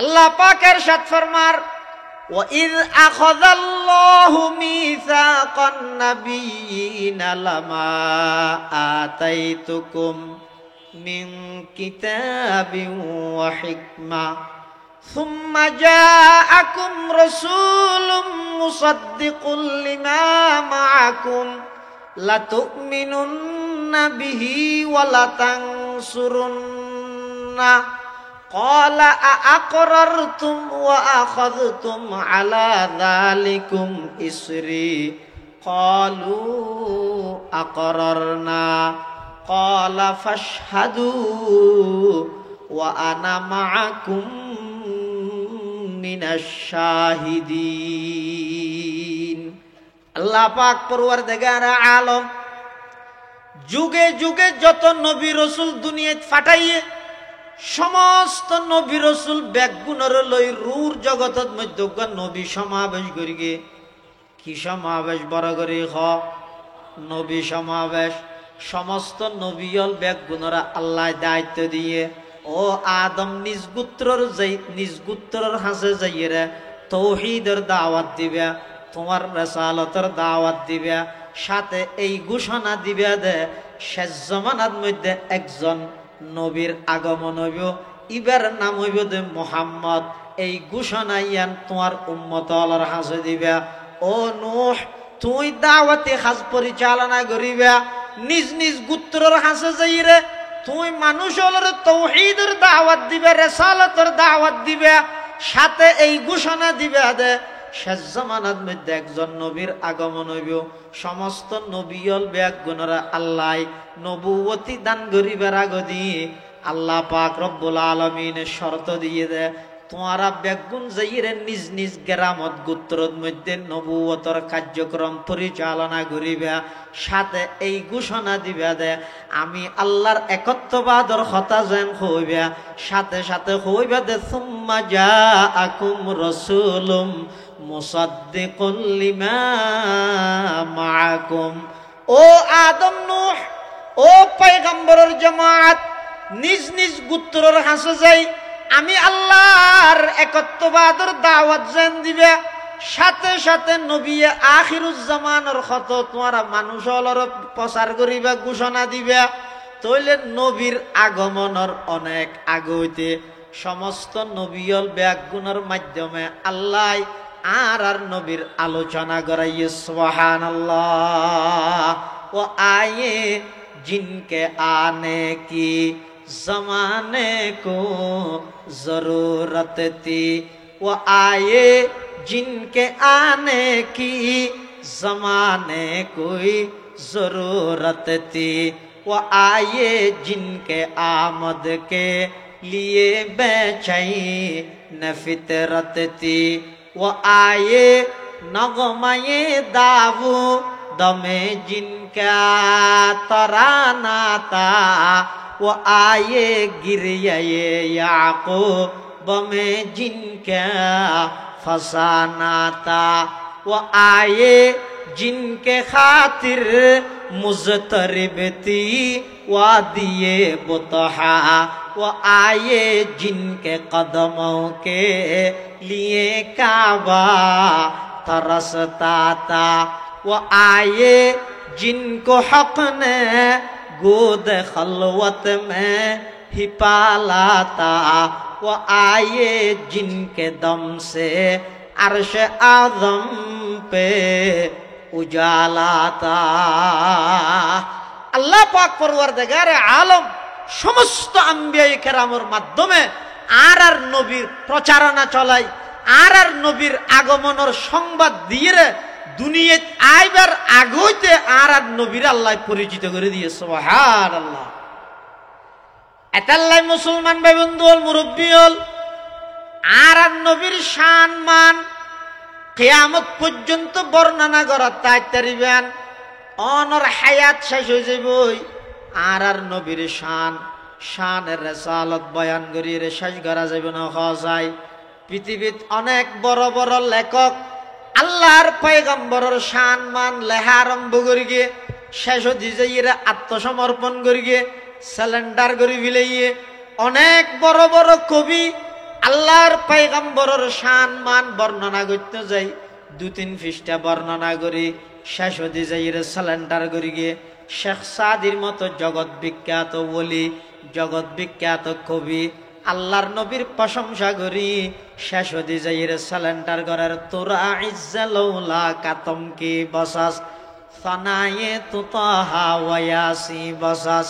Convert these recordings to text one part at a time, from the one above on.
আল্লাহ পাক ইরশাদ ফরমার وَإِذْ أَخَذَ اللَّهُ مِيثَاقَ النَّبِيِّينَ لَمَا آتَيْتُكُم مِّن كِتَابٍ وَحِكْمَةٍ ثُمَّ جَاءَكُمْ رَسُولٌ مُصَدِّقٌ لِّمَا مَعَكُمْ لَتُؤْمِنُنَّ بِهِ وَلَتَنصُرُنَّهُ قال أأقررتم وأخذتم على ذلكم إصري قالوا أقررنا قال فاشهدوا وأنا معكم من الشاهدين আল্লাহ পাক পরওয়ারদিগার আলম যুগে যুগে যত নবী রাসূল দুনিয়াত ফাটাইয়ে সমস্ত নবী রাসূল বেগুনর লই রূর জগতত মধ্যে নবী সমাবেশ করিগে কি সমাবেশ বড় করে নবী সমাবেশ সমস্ত নবীল বেগুনরা আল্লাহ দায়িত্ব দিয়ে ও আদম নিজ গোত্রর হাসে যাইয়ে তৌহিদের দাওয়াত দিবে তোমার রিসালাতের দাওয়াত দিবে সাথে এই ঘোষণা দিবে দে শেষ জামানার মধ্যে একজন নবীর আগমন হইব ইবার নাম হইব যে মুহাম্মদ এই ঘোষণা ইয়ান তোমার উম্মতর হাসে দিবে ও নূহ তুই দাওয়াতে হাজ পরিচালনা করিবে নিজ নিজ গোত্রর হাসে যাইরে তুই মানুষের তৌহিদের দাওয়াত দিবে রিসালাতের দাওয়াত দিবে সাথে এই ঘোষণা দিবে দে শেষ জামানার মধ্যে একজন নবীর আগমন হইব সমস্ত নবীল বেগুনরা আল্লাহ নবুয়তি দান করিবার আগদি আল্লাহ পাক রব্বুল আলামিন শর্ত দিয়ে দে তোমারা বেগুন যাইরে নিজ নিজ গ্রামত গোত্রর মধ্যে নবুয়তর কার্যক্রম পরিচালনা করিবা সাথে এই ঘোষণা দিবা দে আমি আল্লাহর একত্ববাদর কথা যেন হইবা সাথে সাথে হইবা দে সুম্মা জাআকুম রাসূলুম মুসাদ্দিকুল লিমা মাআকুম ও আদম নূহ ও পয়গম্বরের জামাত নিজ নিজ গোত্রর হাসে যাই আমি আল্লাহর একত্ববাদর দাওয়াত জান দিবে সাথে সাথে নবী আখিরুজ জামানের কত তোমরা মানুষের প্রচার করিবা ঘোষণা দিবে তইলে নবীর আগমনের অনেক আগে হইতে সমস্ত নবীল বেগুনের মাধ্যমে আল্লাহ আর নবীর আলোচনা করাইয়ে সুবহানাল্লাহ ও আয়ে जिनके आने की जमाने को जरूरत थी वो आए जिनके आने की जमाने कोई जरूरत थी वो आए जिनके आमद के लिए बेचैन फितरत थी वो आए नगमाए दावू दमे जिनका तराना था वो आए गिरिए याकूब में जिनका फसाना था वो आए जिनके खातिर मुज़तरिब थी वादिये बुतहा वो आए जिनके कदमों के लिए काबा तरसता था वो आए जिनको हक ने गोद खलवत में ही पाला था वो आए जिनके दम से अर्श आज़म पे उजाला था अल्लाह पाक परवरदिगार आलम समस्त अम्बिया केरामेर माध्यमे আর নবীর প্রচারণা চলাই আর নবীর আগমনের সংবাদ দিয়ে দুনিয়াত আইবার আগইতে আর নবীর আল্লাহ পরিচিত করে দিয়ে সুবহানাল্লাহ এতাল্লাই মুসলমান ভাই বন্ধু মুরব্বী হল আর নবীর শান মান কিয়ামত পর্যন্ত বর্ণনা করা তাইতারিবেন অনর হায়াত শেষ হয়ে যাবই আর নবীর শানের রিসালাত বয়ান করিয়ে শেষ করা যাবে না যায় পৃথিবীত অনেক বড় বড় লেখক আল্লাহর পয়গম্বরের শান মান লেখা আরম্ভ করি গিয়ে শেষ দিজাইরা আত্মসমর্পণ করি গিয়ে সিলিন্ডার করি ফেলাইয়ে অনেক বড় বড় কবি আল্লাহর পয়গম্বরের শান মান বর্ণনা করতে যাই 2-3 পৃষ্ঠা বর্ণনা করি শেষ হতে যাই সালেন্ডার করি গিয়ে শেখ সাদির মতো জগৎ বিখ্যাত ওলি, জগৎ বিখ্যাত কবি, আল্লাহর নবীর প্রশংসা করি শেষ হতে যাই সালেন্ডার করার তোরা ইজ্জালৌলা কাতমকি বসাস ফানায়ে তুতাহা ওয়াসি বসাস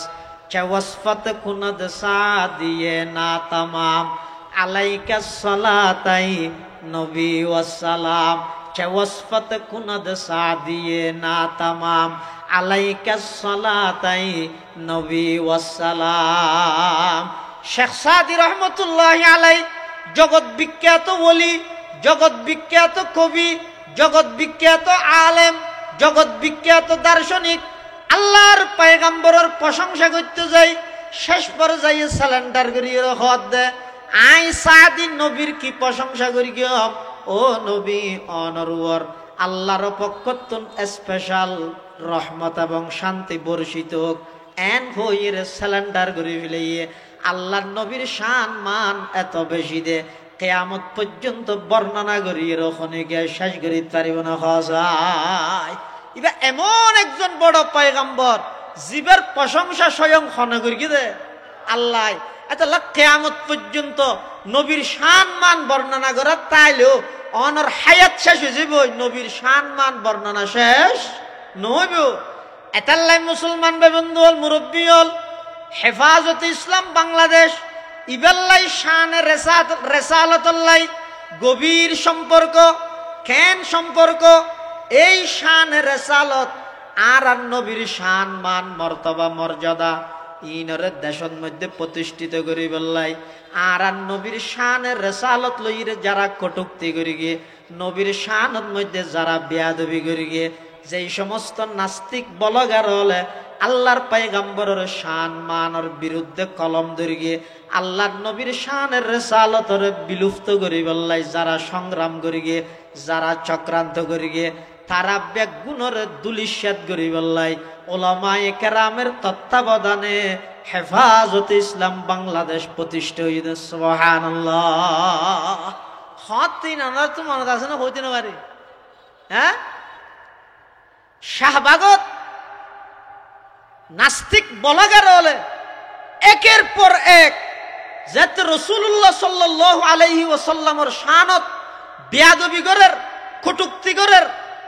চওয়াসফত কুনদ সাদিয়ে না তামাম আলাইকা সালাতাই নবী ওয়াসসালাম চওয়াসফত কুনদ সাদিয়ে না তামাম আলাইকা সালাতাই নবী ওয়াসসালাম। শেখ সাদি রহমতুল্লাহি আলাই জগৎ বিখ্যাত ওলি, জগৎ বিখ্যাত কবি, জগৎ বিখ্যাত আলেম, জগৎ বিখ্যাত দার্শনিক, আল্লাহর পয়গম্বরের প্রশংসা করতে যাই শেষ পর্যায়ে সালেন্ডার করিয়ে হদ দে আই সাদি নবীর কি প্রশংসা করি গিয়ম ও নবী অনরুয়ার আল্লাহর পক্ষতুন স্পেশাল রহমত এবং শান্তি বর্ষিত হোক এন হইয়ের সালেন্ডার করি ফেলিয়ে আল্লাহর নবীর শান মান এত বেশি দে কিয়ামত পর্যন্ত বর্ণনা করিয়ে ওখানে গিয়ে শেষ করি পারিব না হয়। এবার এমন একজন বড় পয়গম্বর জীবের প্রশংসা স্বয়ং ক্ষণ করি দে আল্লাহ এত কিয়ামত পর্যন্ত নবীর শান মান বর্ণনা করা তাইলেও অনর হায়াত শেষ হয়ে যাব নবীর শান মান বর্ণনা শেষ নহইব। এতাল্লাই মুসলমান বেবন্ধু হল মুরব্বী হল হেফাজতে ইসলাম বাংলাদেশ ইবেল্লাই শানে রেসালতল্লাই গভীর সম্পর্ক কেন সম্পর্ক এই শানে রেসালত আর নবীর শান মান মর্তবা মর্যাদা ইনরে দেশের মধ্যে প্রতিষ্ঠিত করি বললাই আর নবীর শানের রেসালত লইরে যারা কটুক্তি করি গিয়ে নবীর শানের মধ্যে যারা বেয়াদবি করি গিয়ে যেই সমস্ত নাস্তিক বলগার হলে আল্লাহর পয়গম্বরের শান মানের বিরুদ্ধে কলম ধরে গিয়ে আল্লাহর নবীর শানের রেসালতরে বিলুপ্ত করি বললাই যারা সংগ্রাম করি গিয়ে যারা চক্রান্ত করি গিয়ে তারা বেগুনের দুলিশ্বাদ করি বললাই ওলামায়ে কেরামের তত্ত্বাবধানে হেফাজতে ইসলাম বাংলাদেশ প্রতিষ্ঠা হইছে সুবহানাল্লাহ। হতিন আনার তো মনে আছে না হইতে না পারে হ্যাঁ শাহবাগত নাস্তিক বলাগার হলে একের পর এক যাতে রাসূলুল্লাহ সাল্লাল্লাহু আলাইহি ওয়াসাল্লামের শানত বেয়াদবি করের কটূক্তি করের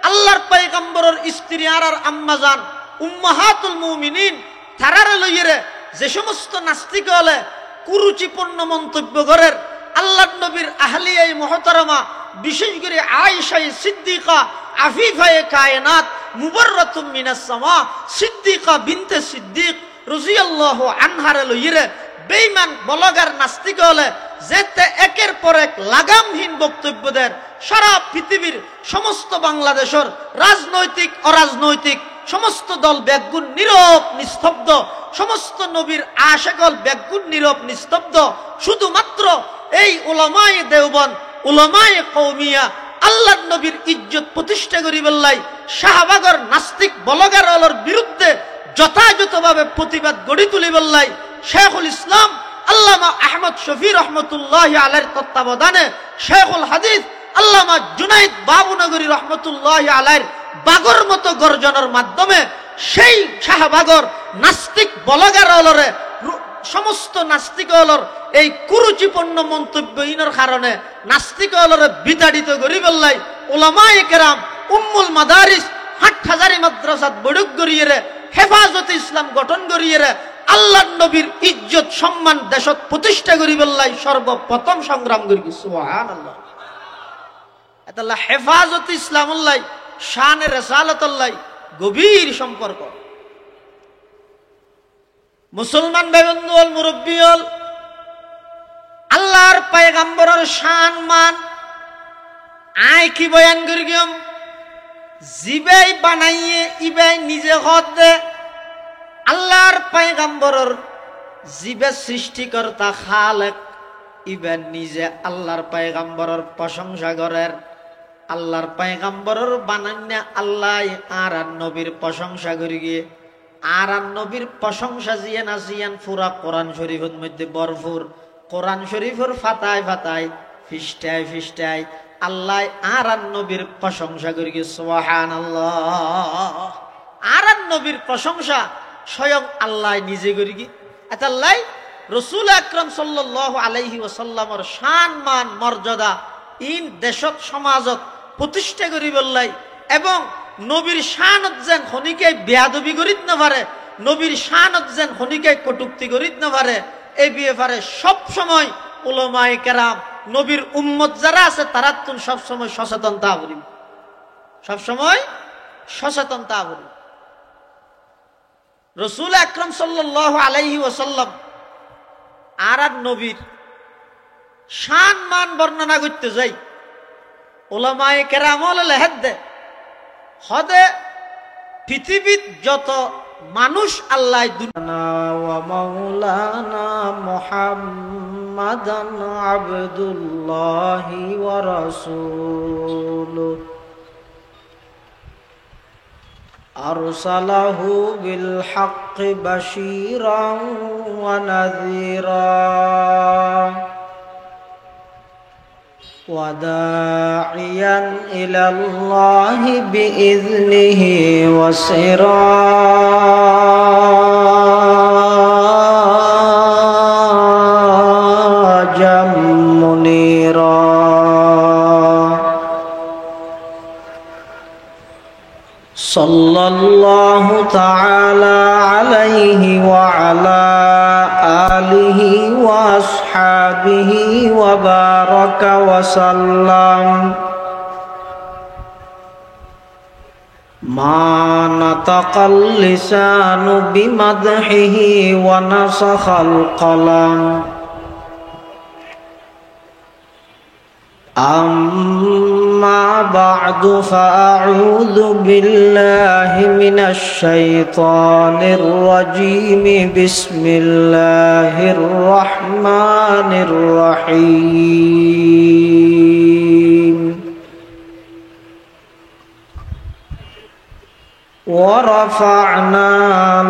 আল্লাহর পয়গম্বরের স্ত্রী আর আম্মাজান উম্মাহাতুল মুমিনিন তারারে লইরে যে সমস্ত নাস্তিক হলে কুরুচিপূর্ণ মন্তব্য করের আল্লাহর নবীর আহলিয়াই মুহতারামা বিশেষ করে আয়েশা সিদ্দিকা আফিফায়ে কায়নাত মুবাররাতুম মিনাস সামা সিদ্দিকা বিনতে সিদ্দিক রাদিয়াল্লাহু আনহারে লইরে বেঈমান বলগার নাস্তিক হলে যেতে একের পর এক লাগামহীন বক্তব্য দেন সারা পৃথিবীর সমস্ত বাংলাদেশের রাজনৈতিক অরাজনৈতিক সমস্ত দল বেগুন নীরব নিস্তব্ধ, সমস্ত নবীর আশেকল বেগুন নীরব নিস্তব্ধ, শুধুমাত্র এই উলামায়ে দেওবন্দ উলামায়ে কওমিয়া আল্লাহর নবীর ইজ্জত প্রতিষ্ঠা করি বললাই শাহবাগর নাস্তিক বলগারর বিরুদ্ধে যথাযথভাবে প্রতিবাদ গড়ি তুলি বললাই শেখুল ইসলাম আল্লামা আহমদ শফি রহমতুল্লাহি আলাইহির তত্ত্বাবধানে শেখুল হাদিস আল্লামা জুনাইদ বাবুনগরী রহমতুল্লাহি আলাইহির বাগর মতো গর্জনের মাধ্যমে সেই শাহবাগর নাস্তিক বলগারলরে সমস্ত নাস্তিকলর এই কুরুচিপূর্ণ মন্তব্য ইনের কারণে নাস্তিকলরে বিতাড়িত করি বললাই উলামায়ে কেরাম উম্মুল মাদারিস হাটহাজারি মাদ্রাসাত বড়ক করিয়ে হেফাজতে ইসলাম গঠন করিয়ে আল্লাহর নবীর ইজ্জত সম্মান দেশত প্রতিষ্ঠা করি বললাই সর্বপ্রথম সংগ্রাম করি সুবহানাল্লাহ। এতাল্লাহ হেফাজতে ইসলামুল্লাহ শানে রেসালাতুল্লাহ গভীর সম্পর্ক। মুসলমান ভাইবন্ধু হল মুরব্বী হল আল্লাহর পয়গম্বরের শান মান আয় কি বয়ান করি গিয়ম জিবাই বানাইয়ে ইবাই নিজে হদ দে আল্লাহর পয়গম্বরের জিবে সৃষ্টিকর্তা খালেক ইবেন নিজে আল্লাহর পয়গম্বরের প্রশংসা করেন আল্লাহর পয়গম্বরের বানান্যা আল্লাহ আর নবীর প্রশংসা করি গিয়ে আর নবীর প্রশংসা জিয়ান আসিয়ান পুরা কোরআন শরীফের মধ্যে ভরপুর কোরআন শরীফের ফাতায় ফাতায় ফিস্টায় ফিস্টায় আল্লাহ আর নবীর প্রশংসা করি সুবহানাল্লাহ। আর নবীর প্রশংসা স্বয়ং আল্লাহ নিজে করি কি এতাল্লাই রসুল আকরাম সাল্লাল্লাহু আলাইহি ওয়াসাল্লামর শান মান মর্যাদা ইন দেশত সমাজত প্রতিষ্ঠা করি বললাই এবং নবীর শানত যেন খনিকে বেয়াদবি করিত না পারে, নবীর শানত যেন খনিকে কটুক্তি করিত না পারে, এই ব্যাপারে সব সময় উলামায়ে কেরাম নবীর উম্মত যারা আছে তারা তো সব সময় সচেতনতা করি, সব সময় সচেতনতা করি। রসুল আকরাম সাল্লাল্লাহু আলাইহি ওয়াসাল্লাম আর নবীর শান মান বর্ণনা করতে যাই উলামায়ে কেরাম লেহেদ দে হদে পৃথিবীর যত মানুষ আল্লাহ ওয়া মাওলানা মুহাম্মাদান আবদুল্লাহি ওয়া রাসূলুহু আরসালাহু বিল হাক্কি বাশীরান ওয়া নাযীরা ওয়া দাঈয়ান ইলাল্লাহি বিইذনিহি ওয়া সিরাজাম মুনীরা। সাল্লাল্লাহু তাআলা আলাইহি ওয়া আলা আলিহি ওয়া আসহাবিহি ওয়া বারাকা ওয়া সাল্লাম। মা নাতাকাল লিসানু বিমাদহিহি ওয়া নাসাখাল কলাম। أما بعد فأعوذ بالله من الشيطان الرجيم. بسم الله الرحمن الرحيم. ورفعنا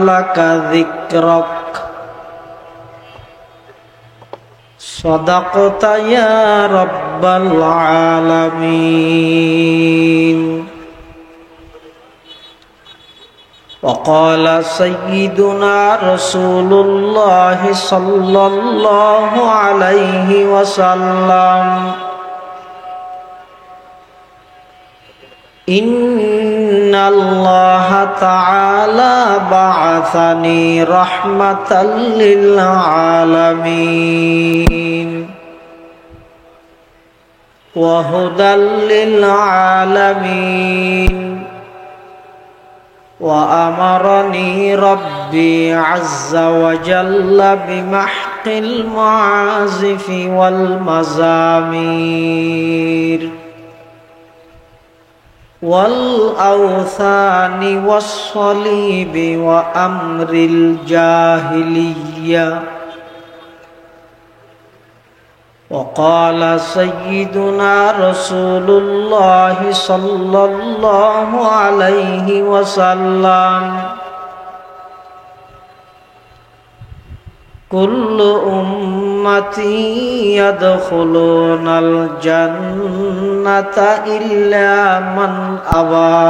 لك ذكرك. صدقت يا رب العالمين. وقال سيدنا رسول الله صلى الله عليه وسلم إن الله تعالى بعثني رحمة للعالمين وهدى للعالمين. وأمرني ربي عز وجل بمحق المعازف والمزامير والأوثان والصليب وأمر الجاهلية. وقال سيدنا رسول الله صلى الله عليه وسلم كل أمتي يدخلون الجنة إلا من أبى.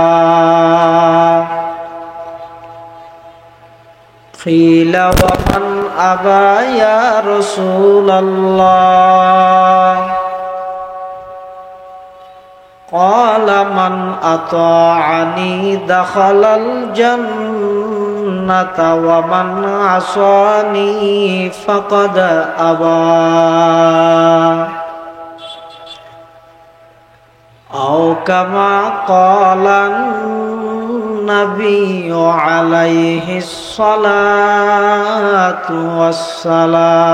قيل ومن أبى يا رسول الله؟ قال من أطاعني دخل الجنة ومن عصاني فقد أبى. أو كما قال النبي عليه الصلاة والسلام.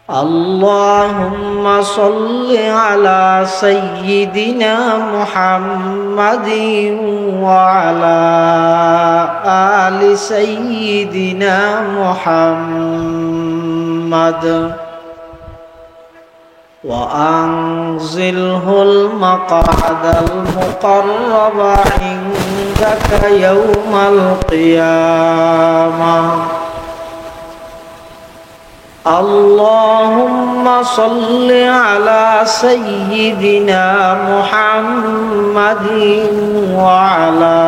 اللهم صل على سيدنا محمد وعلى آل سيدنا محمد وأنزله المقعد المقرب عندك يوم القيامة. اللهم صل على سيدنا محمد وعلى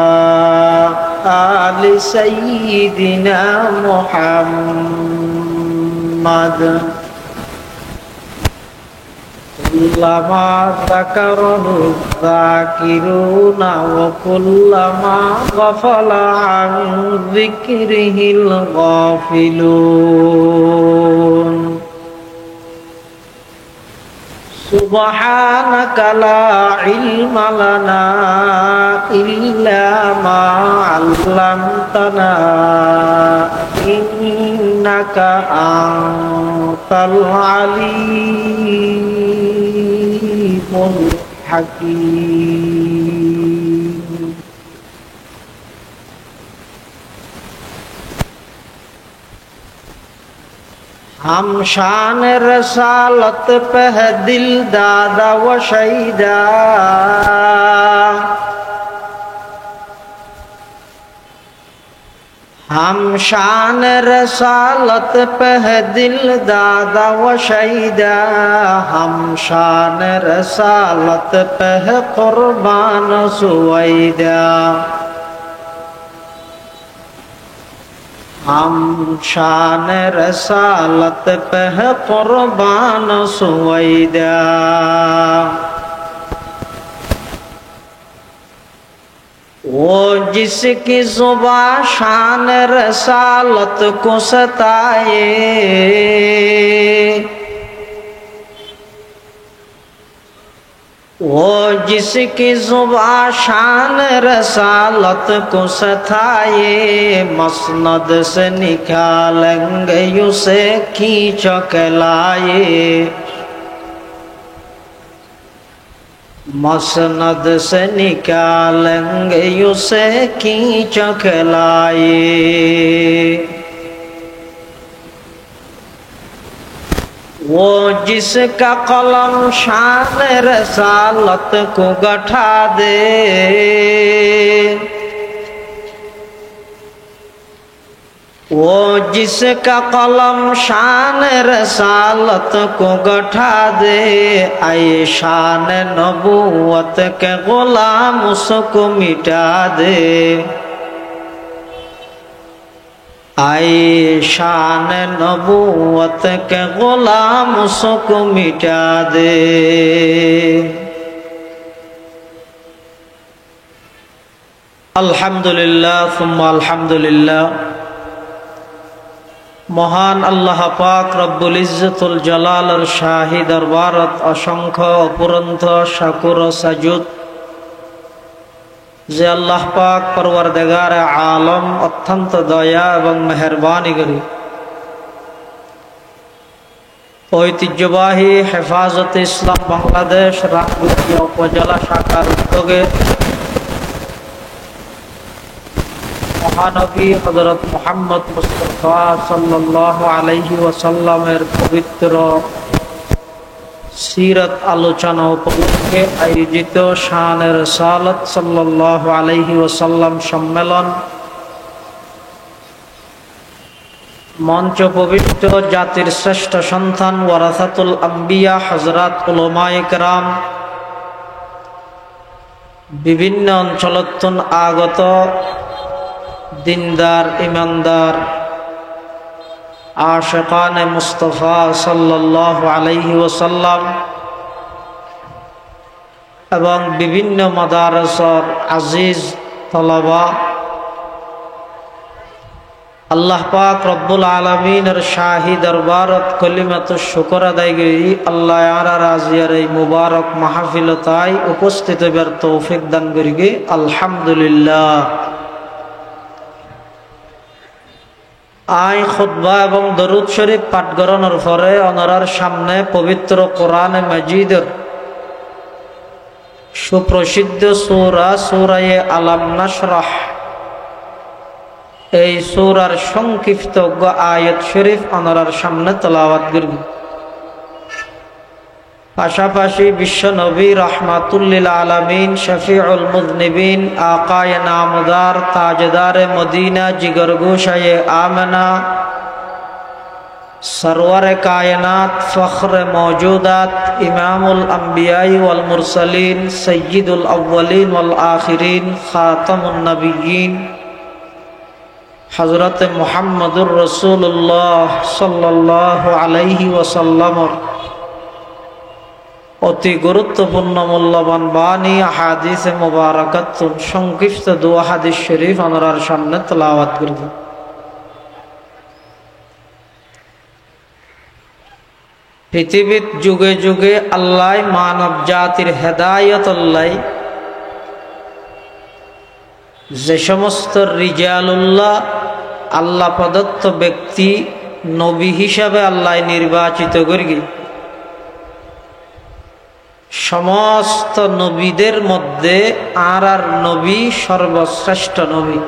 آل سيدنا محمد كلما ذكره الذاكرون وكلما غفل عن ذكره الغافلون سبحانك لا علم لنا إلا ما علمتنا إنك أنت العليم الحكيم हम शान रसालत पे है दिल दादा व शहीदा हम शान रसालत पे है दिल दादा व शहीदा हम शान रसालत पे है कुर्बान सुवैदा हम शान रसालत पे है कुर्बान सुवैदा वो जिसकी जुबां शान रसालत को सताए वो जिसकी जुबां शान रसालत को सताए मसनद से निकालेंगे उसे खींच के लाए मसनद से निकालेंगे उसे खींच के लाए वो जिसका कलम शान रसालत को गठा दे वो जिसका कलम शान रसालत को गठा दे आए शान नबूवत के गुलाम उसको मिटा दे आए शान नबूवत के गुलाम उसको मिटा दे अल्हम्दुलिल्लाह सुम्मा अल्हम्दुलिल्लाह महान अल्लाह पाक रब्बुल इज्जतुल जलालर शाही दरबारत असंख्य अपुरंत शाकुर साजुद जे अल्लाह पाक परवरदिगार आलम अत्यंत दया एवं मेहरबानी करी ऐतिह्यबाही हेफाजत इस्लाम बांग्लादेश रामगंज उपजेला शाखार उद्योगे महानबी हजरत मुहम्मद मुस्तफा सल्लल्लाहु अलैहि वसल्लमेर पवित्र सीरत आलोचना उपलक्षे आयोजित शान रसालत सल्लल्लाहु अलैहि वसल्लम सम्मेलन मंच पवित्र जातिर श्रेष्ठ सन्तान वरासातुल अम्बिया हजरत उलमाए केराम विभिन्न अंचलतन आगत दीनदार ईमानदार आशिकान मुस्तफा सल्लल्लाहु अलैहि वसल्लम एवं विभिन्न मदारसर आजीज तलबा अल्लाह पाक रब्बुल आलमीनेर शाही दरबारत कलिमातुश शुक्र आदाय करी अल्लाह यारा राजियार এই मुबारक महफिलताय उपस्थित हবার तौफिक दान करिगे अल्हम्दुलिल्लाह। आय खुतबा एवं दरूद शरीफ पाठ कराনোর পরে ওনার সামনে পবিত্র কোরআনে মাজিদের সুপ্রসিদ্ধ সূরা সূরা আলাম নাশরাহ এই সূরার সংক্ষিপ্ত আয়াত শরীফ ওনার সামনে তেলাওয়াত করব। পাশাপাশি বিশ্ব নবী রাহমাতুল লিল আলামিন শফিউল মুযনিবিন আকায়ে নামদার তাজদারে মদিনা জিগরগোশায়ে আমেনা सरवर कायनात फ़ख्र मौजूदात इमामुल अंबियाई वल मुरसलीन सय्यिदुल अव्वलीन वल आखिरीन खातमुन नबिय्यीन हज़रत मुहम्मदुर रसूलुल्लाह सल्लल्लाहु अलैहि वसल्लम অতি গুরুত্বপূর্ণ মূল্যবান বাণী হাদিসে মুবারাকাতুন সংক্ষিপ্ত দোয়া হাদিস শরীফ আমরার সামনে তেলাওয়াত করব। পৃথিবীর যুগে যুগে আল্লাহ মানব জাতির হেদায়েত আল্লাহ যে সমস্ত রিজালুল্লাহ আল্লাহ প্রদত্ত ব্যক্তি নবী হিসাবে আল্লাহ নির্বাচিত করি সমস্ত নবীদের মধ্যে আর নবী সর্বশ্রেষ্ঠ নবী।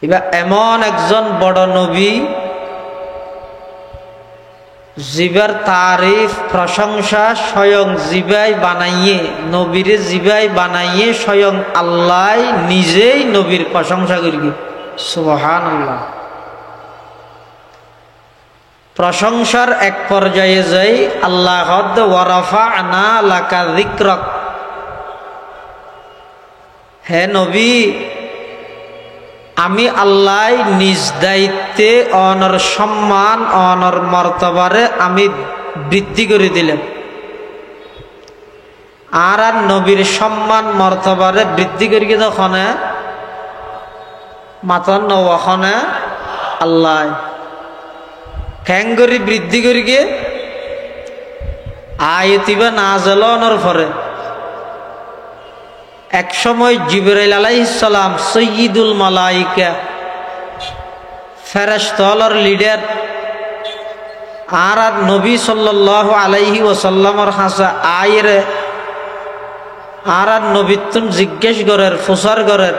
এবার এমন একজন বড় নবী জিবার তারিফ প্রশংসা স্বয়ং জিবাই বানাইয়ে নবীরে জিবাই বানাইয়ে স্বয়ং আল্লাহ নিজেই নবীর প্রশংসা করি সুবহানাল্লাহ। প্রশংসার এক পর্যায়ে যাই আল্লাহ ওয়ারাফা'না লাকা যিকরাক, হে নবী আমি আল্লাহ নিজ দায়িত্বে অনর সম্মান অনর মর্তবারে আমি বৃদ্ধি করে দিলাম। আর নবীর সম্মান মর্তবারে বৃদ্ধি করি তখন মাতন নওয়াখনে আল্লাহ ক্যাঙ্গরি বৃদ্ধি করি গিয়ে আয়াতিবা নাযিলনের পরে এক সময় জিবরাইল আলাইহিস সালাম সাইয়্যিদুল মালায়েকা ফেরেশতার লিডার আর নবী সাল্লাল্লাহু আলাইহি ওয়াসাল্লামের হাসা আইরে আর নবীতুন জিজ্ঞেস করের ফুসার করের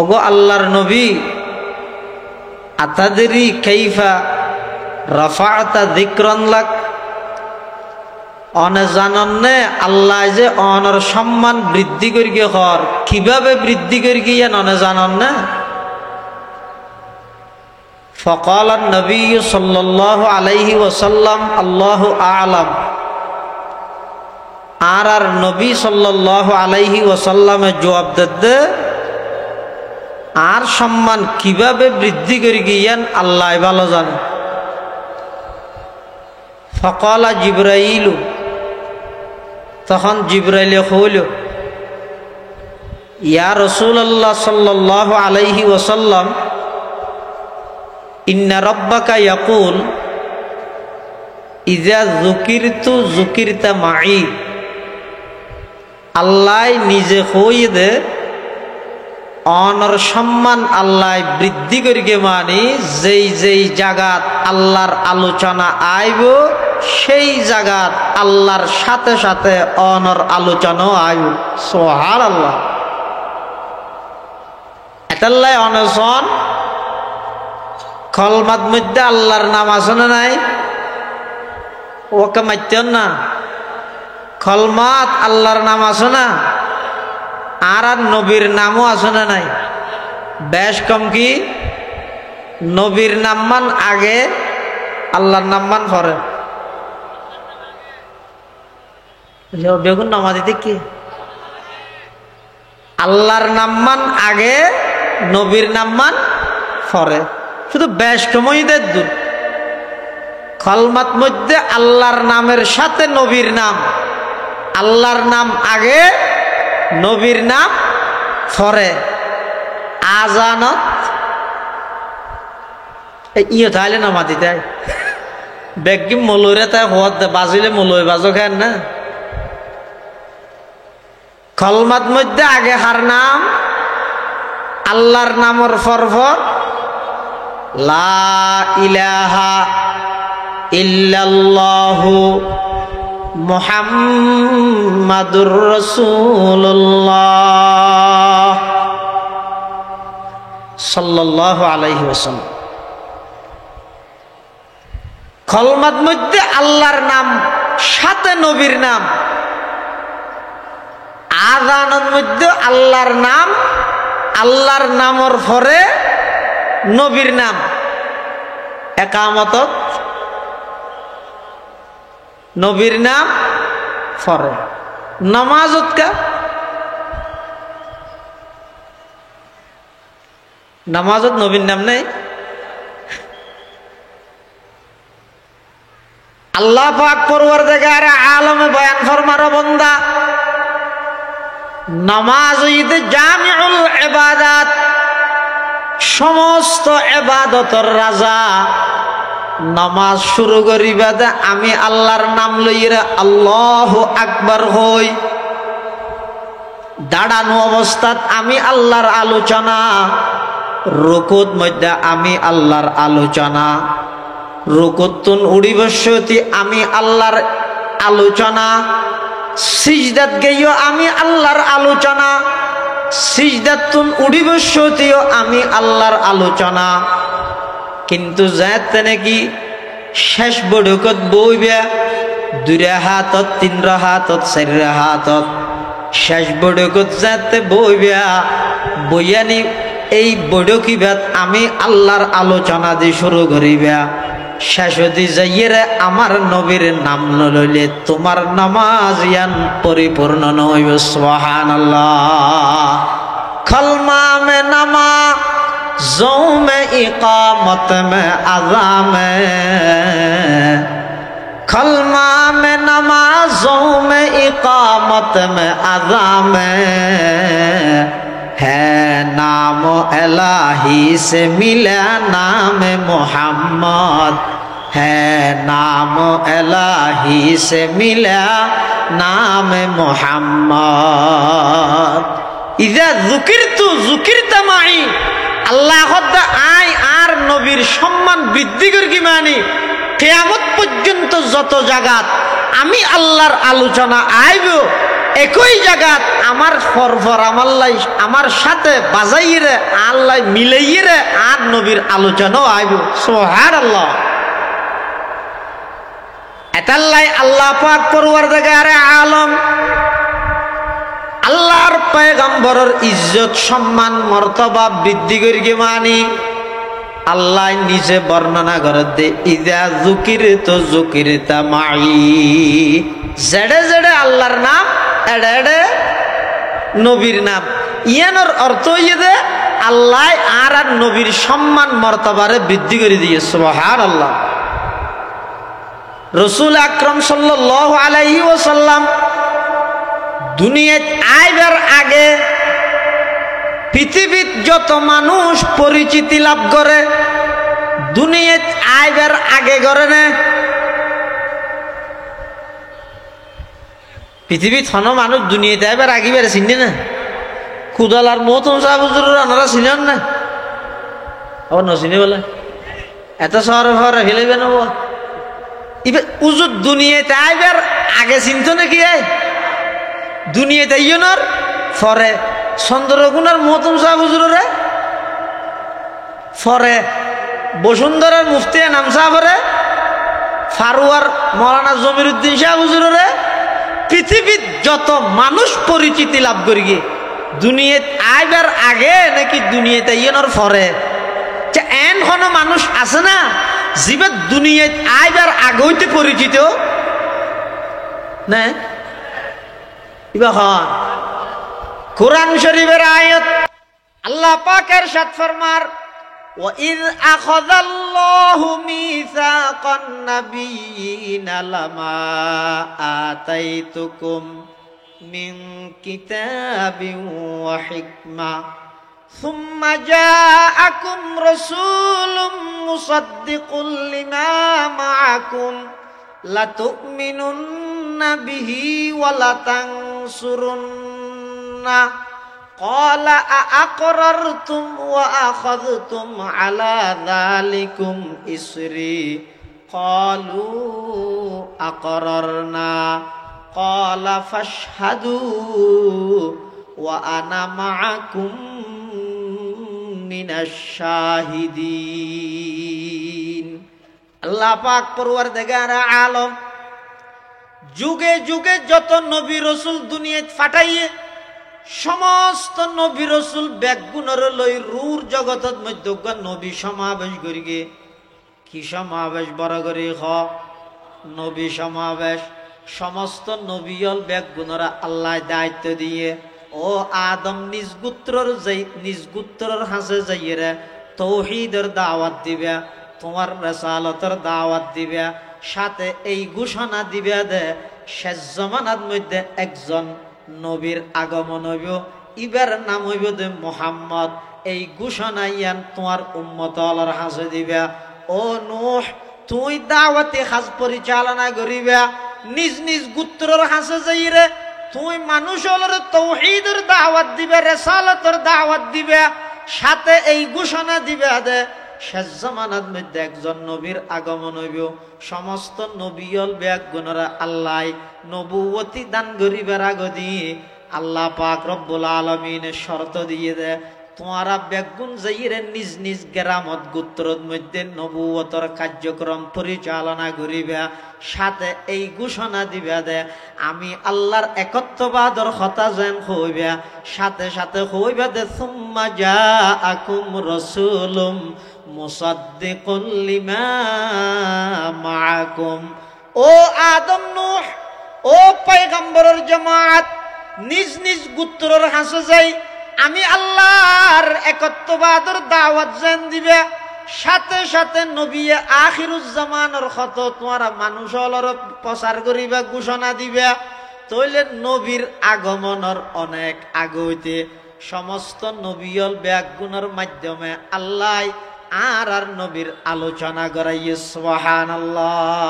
ওগো আল্লাহর নবী আতাদরি কাইফা রাফা'তা যিকরান লাক, অনে জাননে আল্লাহ যে অনর সম্মান বৃদ্ধি করি হর কিভাবে বৃদ্ধি করি গিয়ে অনে জাননে। فقال النبي صلى الله عليه وسلم الله أعلم, আর নবী সাল্লাল্লাহু আলাইহি ওয়াসাল্লামে জবাব দিতে আর সম্মান কিভাবে বৃদ্ধি করে গিয়েন আল্লাহ ভালো জানে। ফাকালা জিবরাইল, তখন জিবরাইল কইল ইয়া রাসূলুল্লাহ সাল্লাল্লাহু আলাইহি ওয়াসাল্লাম ইন্না রাব্বাকা ইয়াকুল ইযা যুকিরতু যুকিরতা মাই, আল্লাহ নিজে কই দে অনর সম্মান আল্লাহ বৃদ্ধি করিকে মানি যেই যেই জায়গাত আল্লাহর আলোচনা আইব সেই জায়গাত আল্লাহর সাথে সাথে অনর আলোচনাও আইব। সুবহানাল্লাহ। এটাল্লাই অনশন কলমাত মধ্যে আল্লাহর নাম আছে না নাই? ওকে মাইতেন না, কলমাত আল্লাহর নাম আছে না, আর নবীর নামও আছে না নাই? বেশ কম কি নবীর নামমান আগে আল্লাহর নামমান পরে। বেগুন নামাজিতে কি আল্লাহর নামমান আগে নবীর নামমান পরে, শুধু বেশ কমইদের দূর। কলমাত মধ্যে আল্লাহর নামের সাথে নবীর নাম, আল্লাহর নাম আগে নবীর নাম পরে। আজানত ইয়ে তাইলে নামাজি তাই বেগিম মলুরে তাই হওয়ার বাজিলে মলুই বাজো খেন না। কলমাত মধ্যে আগে হার নাম আল্লাহর নামর ফরফর লা ইলাহা ইল্লাল্লাহু মুহাম্মাদুর রাসূলুল্লাহ সাল্লাল্লাহু আলাইহি ওয়াসাল্লাম। কলমার মধ্যে আল্লাহর নাম সাথে নবীর নাম, আযানের মধ্যে আল্লাহর নাম আল্লাহর নামর পরে নবীর নাম। একামতত নবীর নাম পরে, নামাজত কা নামাজত নবীর নাম নেই। আল্লাহ পাক পরওয়ারদিগার আলমে বয়ান ফরমার বান্দা, নামাজ হইতে জামিউল ইবাদাত, সমস্ত ইবাদতের রাজা। নামাজ শুরু করিবা দে আমি আল্লাহর নাম লইরা আল্লাহু আকবার হই। দাঁড়ানো অবস্থাত আমি আল্লাহর আলোচনা, রুকুত মধ্যে আমি আল্লাহর আলোচনা, রুকুতুন উড়িবস্যতি আমি আল্লাহর আলোচনা, সিজদাত গেইও আমি আল্লাহর আলোচনা, সিজদাতুন উড়িবস্যতিও আমি আল্লাহর আলোচনা। কিন্তু যাতে নাকি শেষ বৈঠকত বইবা 2 রাহাতত 3 রাহাতত 4 রাহাতত, শেষ বৈঠকত যাতে বইবা বইয়ানি এই বৈঠকিবাত আমি আল্লাহর আলোচনা দিয়ে শুরু করিবা। শেষ দি যাইয়ে আমার নবীর নাম লইলে তোমার নামাজ ইয়ান পরিপূর্ণ নইব। সুবহানাল্লাহ। খলমা মে নামা জৌ মে ইকামত মে আযা মে, খলমা মে নামাজোं में इकामत में अज़ा में है नाम इलाही से मिला नाम मोहम्मद, है नाम इलाही से मिला नाम मोहम्मद। इज़ा ज़ुकिरतु ज़ुकिरता माई, আল্লাহ আই আর নবীর সম্মান বৃদ্ধি করি কি মানি কিয়ামত পর্যন্ত যত জায়গাত আমি আল্লাহর আলোচনা আইব, একই জায়গাত আমার ফরফর আমার সাথে বাজাইরে আল্লাহ মিলাইরে আর নবীর আলোচনাও আইব। সুবহানাল্লাহ। এতাল্লাই আল্লাহ পাক পরওয়ারদিগার আলম আল্লাহর পয়গম্বরের ইজ্জত সম্মান মর্তবা বৃদ্ধি করি মানি আল্লাহ নিজে বর্ণনা করে দে, ইযা যুকিরতু যুকিরতা মাই। জেডে জেডে আল্লাহর নাম এডে এডে নবীর নাম। ইয়ানোর অর্থ হইয়ে দে আল্লাহ আর নবীর সম্মান মর্তবারে বৃদ্ধি করে দিয়ে। সুবহানাল্লাহ। রাসূল আকরাম সাল্লাল্লাহু আলাইহি ওয়াসাল্লাম দুনিয়ায় আইবার আগে পৃথিবীত যত মানুষ পরিচিতি লাভ করে দুনিয়ায় আইবার আগে করে না। পৃথিবীত হন মানুষ দুনিয়াতে আইবার আগে বেড়ে চিনি না। কুদালার মহতম সাহেব হুজুর আনারা ছিলেন না, আবার নচিনি বলে এত শহরে ফরে ফেলেবে নেব। এবার উজুর দুনিয়াতে আইবার আগে চিনত নাকি দুনিয়াতে ইয়নোর ফরে চন্দ্রগুণার মহতম সাহেব হুজুরে ফরে বসুন্ধরার মুফতি নাম সাহেবরে ফারুয়ার মৌলানা জমির উদ্দিন সাহেব হুজুরে পৃথিবীর যত মানুষ পরিচিতি লাভ করি গে দুনিয়াত আইবার আগে নাকি দুনিয়াতে ইয়নোর ফরে। এন কোন মানুষ আছে না যিবা দুনিয়াত আইবার আগে হইতে পরিচিত না? কুরআন শরীফের আয়াত আল্লাহ পাক ইরশাদ ফরমার, وَإِذْ أَخَذَ اللَّهُ مِيثَاقَ النَّبِيِّينَ لَمَا آتَيْتُكُم مِّن كِتَابٍ وَحِكْمَةٍ ثُمَّ جَاءَكُمْ رَسُولٌ مُصَدِّقٌ لِّمَا مَعَكُمْ لَتُؤْمِنُنَّ بِهِ وَلَتَنصُرُنَّهُ قال أأقررتم وأخذتم على ذلكم إصري قالوا أقررنا قال فاشهدوا وأنا معكم من الشاهدين। আল্লাহ পাক পরওয়ারদিগার আলম যুগে যুগে যত নবী রাসূল দুনিয়ায় পাঠাইয়ে সমস্ত নবী রসুল ব্যাগুণর লই রূর জগতত মধ্য নবী সমাবেশ করিগে কি সমাবেশ বড় করি নবী সমাবেশ সমস্ত নবীল ব্যাগুণরা আল্লাহ দায়িত্ব দিয়ে ও আদম নিজ গোত্রর হাসে যাইয়ে তৌহিদের দাওয়াত দিবে তোমার রিসালাতের দাওয়াত দিবে সাথে এই ঘোষণা দিবে দে শেষ জামানার মধ্যে একজন নবীর আগমন হইব ইবার নাম হইব দে মুহাম্মদ এই ঘোষণা ইয়ান তোমার উম্মত আল্লাহর হাসে দিবে ও নূহ তুই দাওয়াতে হাজ পরিচালনা করিবে নিজ নিজ গোত্রর হাসে যাইরে তুই মানুষ হলরে তৌহিদের দাওয়াত দিবে রিসালাতের দাওয়াত দিবে সাথে এই ঘোষণা দিবে দে শেষ জামানার মধ্যে একজন নবীর আগমন হইব সমস্ত নবীল ব্যাগুণরা আল্লাহ নবুয়তি দান করিবার আগদি আল্লাহ পাক রব্বুল আলামিনের শর্ত দিয়ে দে তোমারা ব্যাগুণ যাইরে নিজ নিজ গ্রামত গোত্রর মধ্যে নবুয়তর কার্যক্রম পরিচালনা করিবে সাথে এই ঘোষণা দিবে দে আমি আল্লাহর একত্ববাদর কথা যেন হইবে সাথে সাথে হইবে দে সুম্মা জাআকুম রাসূলুম মুসাদ্দিকুল লিমা মাআকুম ও আদম নূহ ও পয়গম্বরের জামাত নিজ নিজ গোত্রর হাসে যাই আমি আল্লাহর একত্ববাদের দাওয়াত যেন দিবে সাথে সাথে নবী আখিরুজ জামানের কত তোমারা মানুষ হলর প্রচার করিবা ঘোষণা দিবে তইলে নবীর আগমনের অনেক আগইতে সমস্ত নবীল ব্যাগুণের মাধ্যমে আল্লাহ আর নবীর আলোচনা করাইয়ে সুবহানাল্লাহ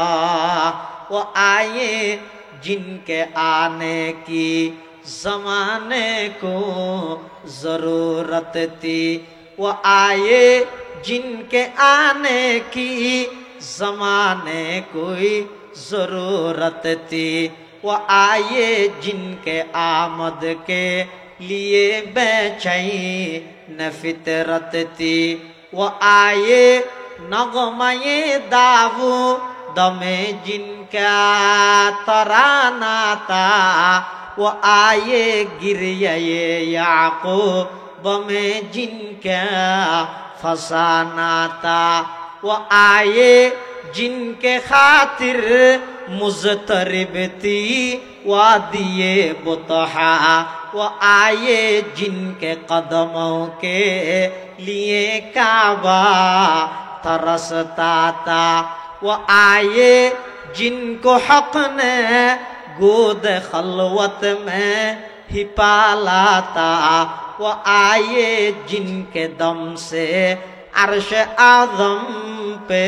ও আয়ে জিনকে আনে কি जमाने को जरूरत थी वो आए जिनके आने की जमाने कोई जरूरत थी वो आए जिनके आमद के लिए बेचैन फितरत थी वो आए नगमाए दावू दमे जिनका तराना था वो आए गिरिए याकूब में जिनका फसाना था वो आए जिनके खातिर मुज़तरिब थी वादिये बुतहा वो आए जिनके कदमों के लिए काबा तरसता था वो आए जिनको हक ने गोद खलवत में ही पाला था वो आए जिनके दम से अर्श आज़म पे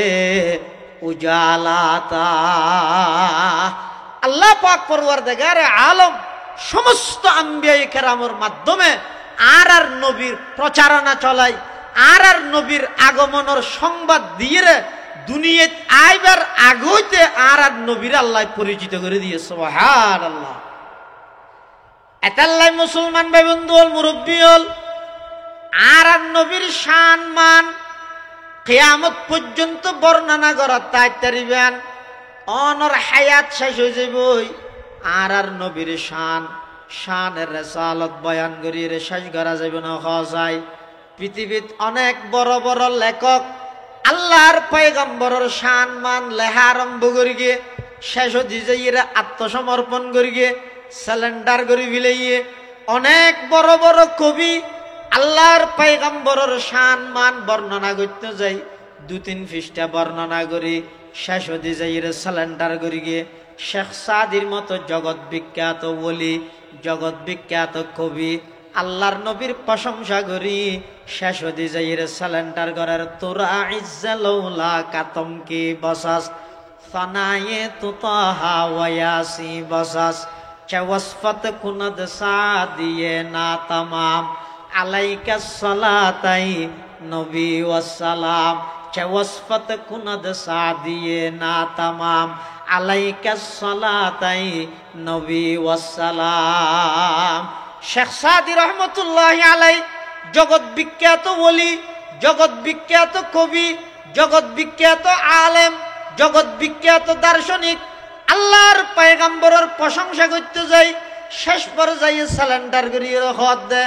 उजाला था আল্লাহ পাক পরওয়ারদিগারে আলম সমস্ত আম্বিয়া কেরামের মাধ্যমে আর নবীর প্রচারণা চলাই আর নবীর আগমনের সংবাদ দিয়ে দুনিয়াত আইবার আগইতে আর নবীর আল্লাহ পরিচিত করে দিয়ে সুবহানাল্লাহ এতাল্লাই মুসলমান ভাই বন্ধু হল মুরব্বী হল আর নবীর শান মান কিয়ামত পর্যন্ত বর্ণনা করা তাইতারিবেন অনর হায়াত শেষ হয়ে যাবই আর নবীর শানের রিসালাত বয়ান করিয়ে শেষ করা যাবে না হয় পৃথিবীত অনেক বড় বড় লেখক আল্লাহর পয়গম্বরের শান মান লেখা আরম্ভ করিয়ে শেষ দিজাইরা আত্মসমর্পণ করিয়ে সিলিন্ডার করি বিলাইয়ে অনেক বড় বড় কবি আল্লাহর পয়গম্বরের শান মান বর্ণনা করতে যাই 2-3 পৃষ্ঠা বর্ণনা করি শেষ দিজাইরা সিলিন্ডার করিয়ে শেখ সাদির মতো জগৎ বিখ্যাত ওলি জগৎ বিখ্যাত কবি আল্লাহর নবীর প্রশংসা করি শেষ হদি যাইরে সিলিন্ডার করার তোরা ইজ্জালৌলা কাতম কি বসাস ফানায়ে তুতাহা ওয়াসি বসাস চওয়াসফত কুনদ সাদিয়ে না তামাম আলাইকা সালাতাই নবী ওয়াসসালাম চওয়াসফত কুনদ সাদিয়ে না তামাম আলাইকা সালাতাই নবী ওয়াসসালাম শেখ সাদি রহমতুল্লাহি আলাই জগৎ বিখ্যাত ওলি জগৎ বিখ্যাত কবি জগৎ বিখ্যাত আলেম জগৎ বিখ্যাত দার্শনিক আল্লাহর পয়গম্বরের প্রশংসা করতে যাই শেষ পর্যায়ে স্যালেন্ডার করিয়ে হদ দে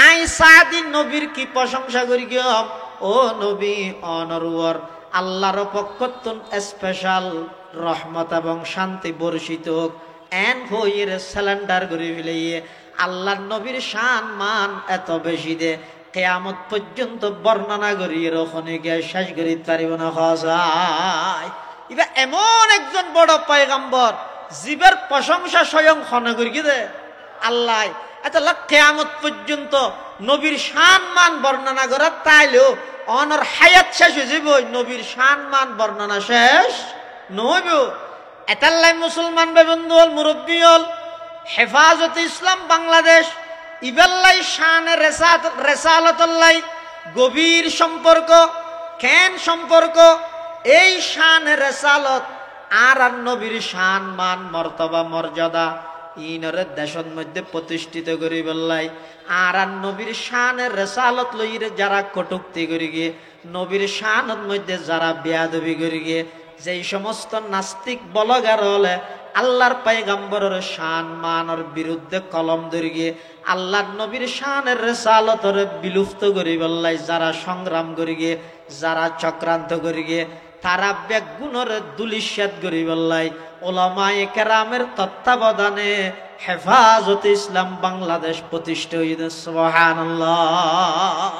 আই সাদি নবীর কি প্রশংসা করি গিয়ম ও নবী অনরুয়ার আল্লাহর পক্ষতুন স্পেশাল রহমত এবং শান্তি বর্ষিত হোক এন হইয়ের স্যালেন্ডার করে ফেলিয়ে আল্লাহর নবীর শান মান এত বেশি দে কিয়ামত পর্যন্ত বর্ণনা করিয়ে ওখানে গিয়ে শেষ করি পারিব না যায়। এবার এমন একজন বড় পয়গম্বর জীবের প্রশংসা স্বয়ং খনে করি দে আল্লাহ এত কিয়ামত পর্যন্ত নবীর শান মান বর্ণনা করা তাইলেও অনর হায়াত শেষ হয়ে যাব নবীর শান মান বর্ণনা শেষ নইব। এতাল্লাই মুসলমান বেবন্ধু হল মুরব্বী হল হেফাজতে ইসলাম বাংলাদেশ ইবেল্লাই শানে রেসালতল্লাই গভীর সম্পর্ক কেন সম্পর্ক এই শানে রেসালত আর নবীর শান মান মর্তবা মর্যাদা ইনরে দেশের মধ্যে প্রতিষ্ঠিত করি বললাই আর নবীর শানের রেসালত লইরে যারা কটুক্তি করি গিয়ে নবীর শানের মধ্যে যারা বেয়াদবি করি গিয়ে যেই সমস্ত নাস্তিক বলগার হলে আল্লাহর পয়গম্বরের শান মানের বিরুদ্ধে কলম ধরে গিয়ে আল্লাহর নবীর শানের রেসালতর বিলুপ্ত করি বললাই যারা সংগ্রাম করি গিয়ে যারা চক্রান্ত করি গিয়ে তারা বেগুনের দুলিশ্বাদ করি বললাই ওলামায়ে কেরামের তত্ত্বাবধানে হেফাজতে ইসলাম বাংলাদেশ প্রতিষ্ঠা হইছে সুবহানাল্লাহ।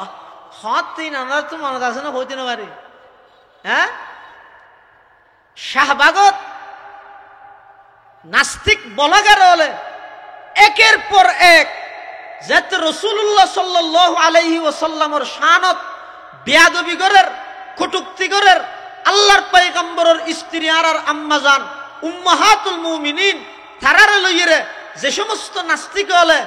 হতিন আমার তো মনে আছে না হইতে না পারে হ্যাঁ শাহবাগত নাস্তিক বলাগার হলে একের পর এক যাতে রাসূলুল্লাহ সাল্লাল্লাহু আলাইহি ওয়াসাল্লামের শানত বেয়াদবি করের কটূক্তি করের আল্লাহর পয়গম্বরের স্ত্রী আর আম্মাজান উম্মাহাতুল মুমিনিন তারারে লইরে যে সমস্ত নাস্তিক হলে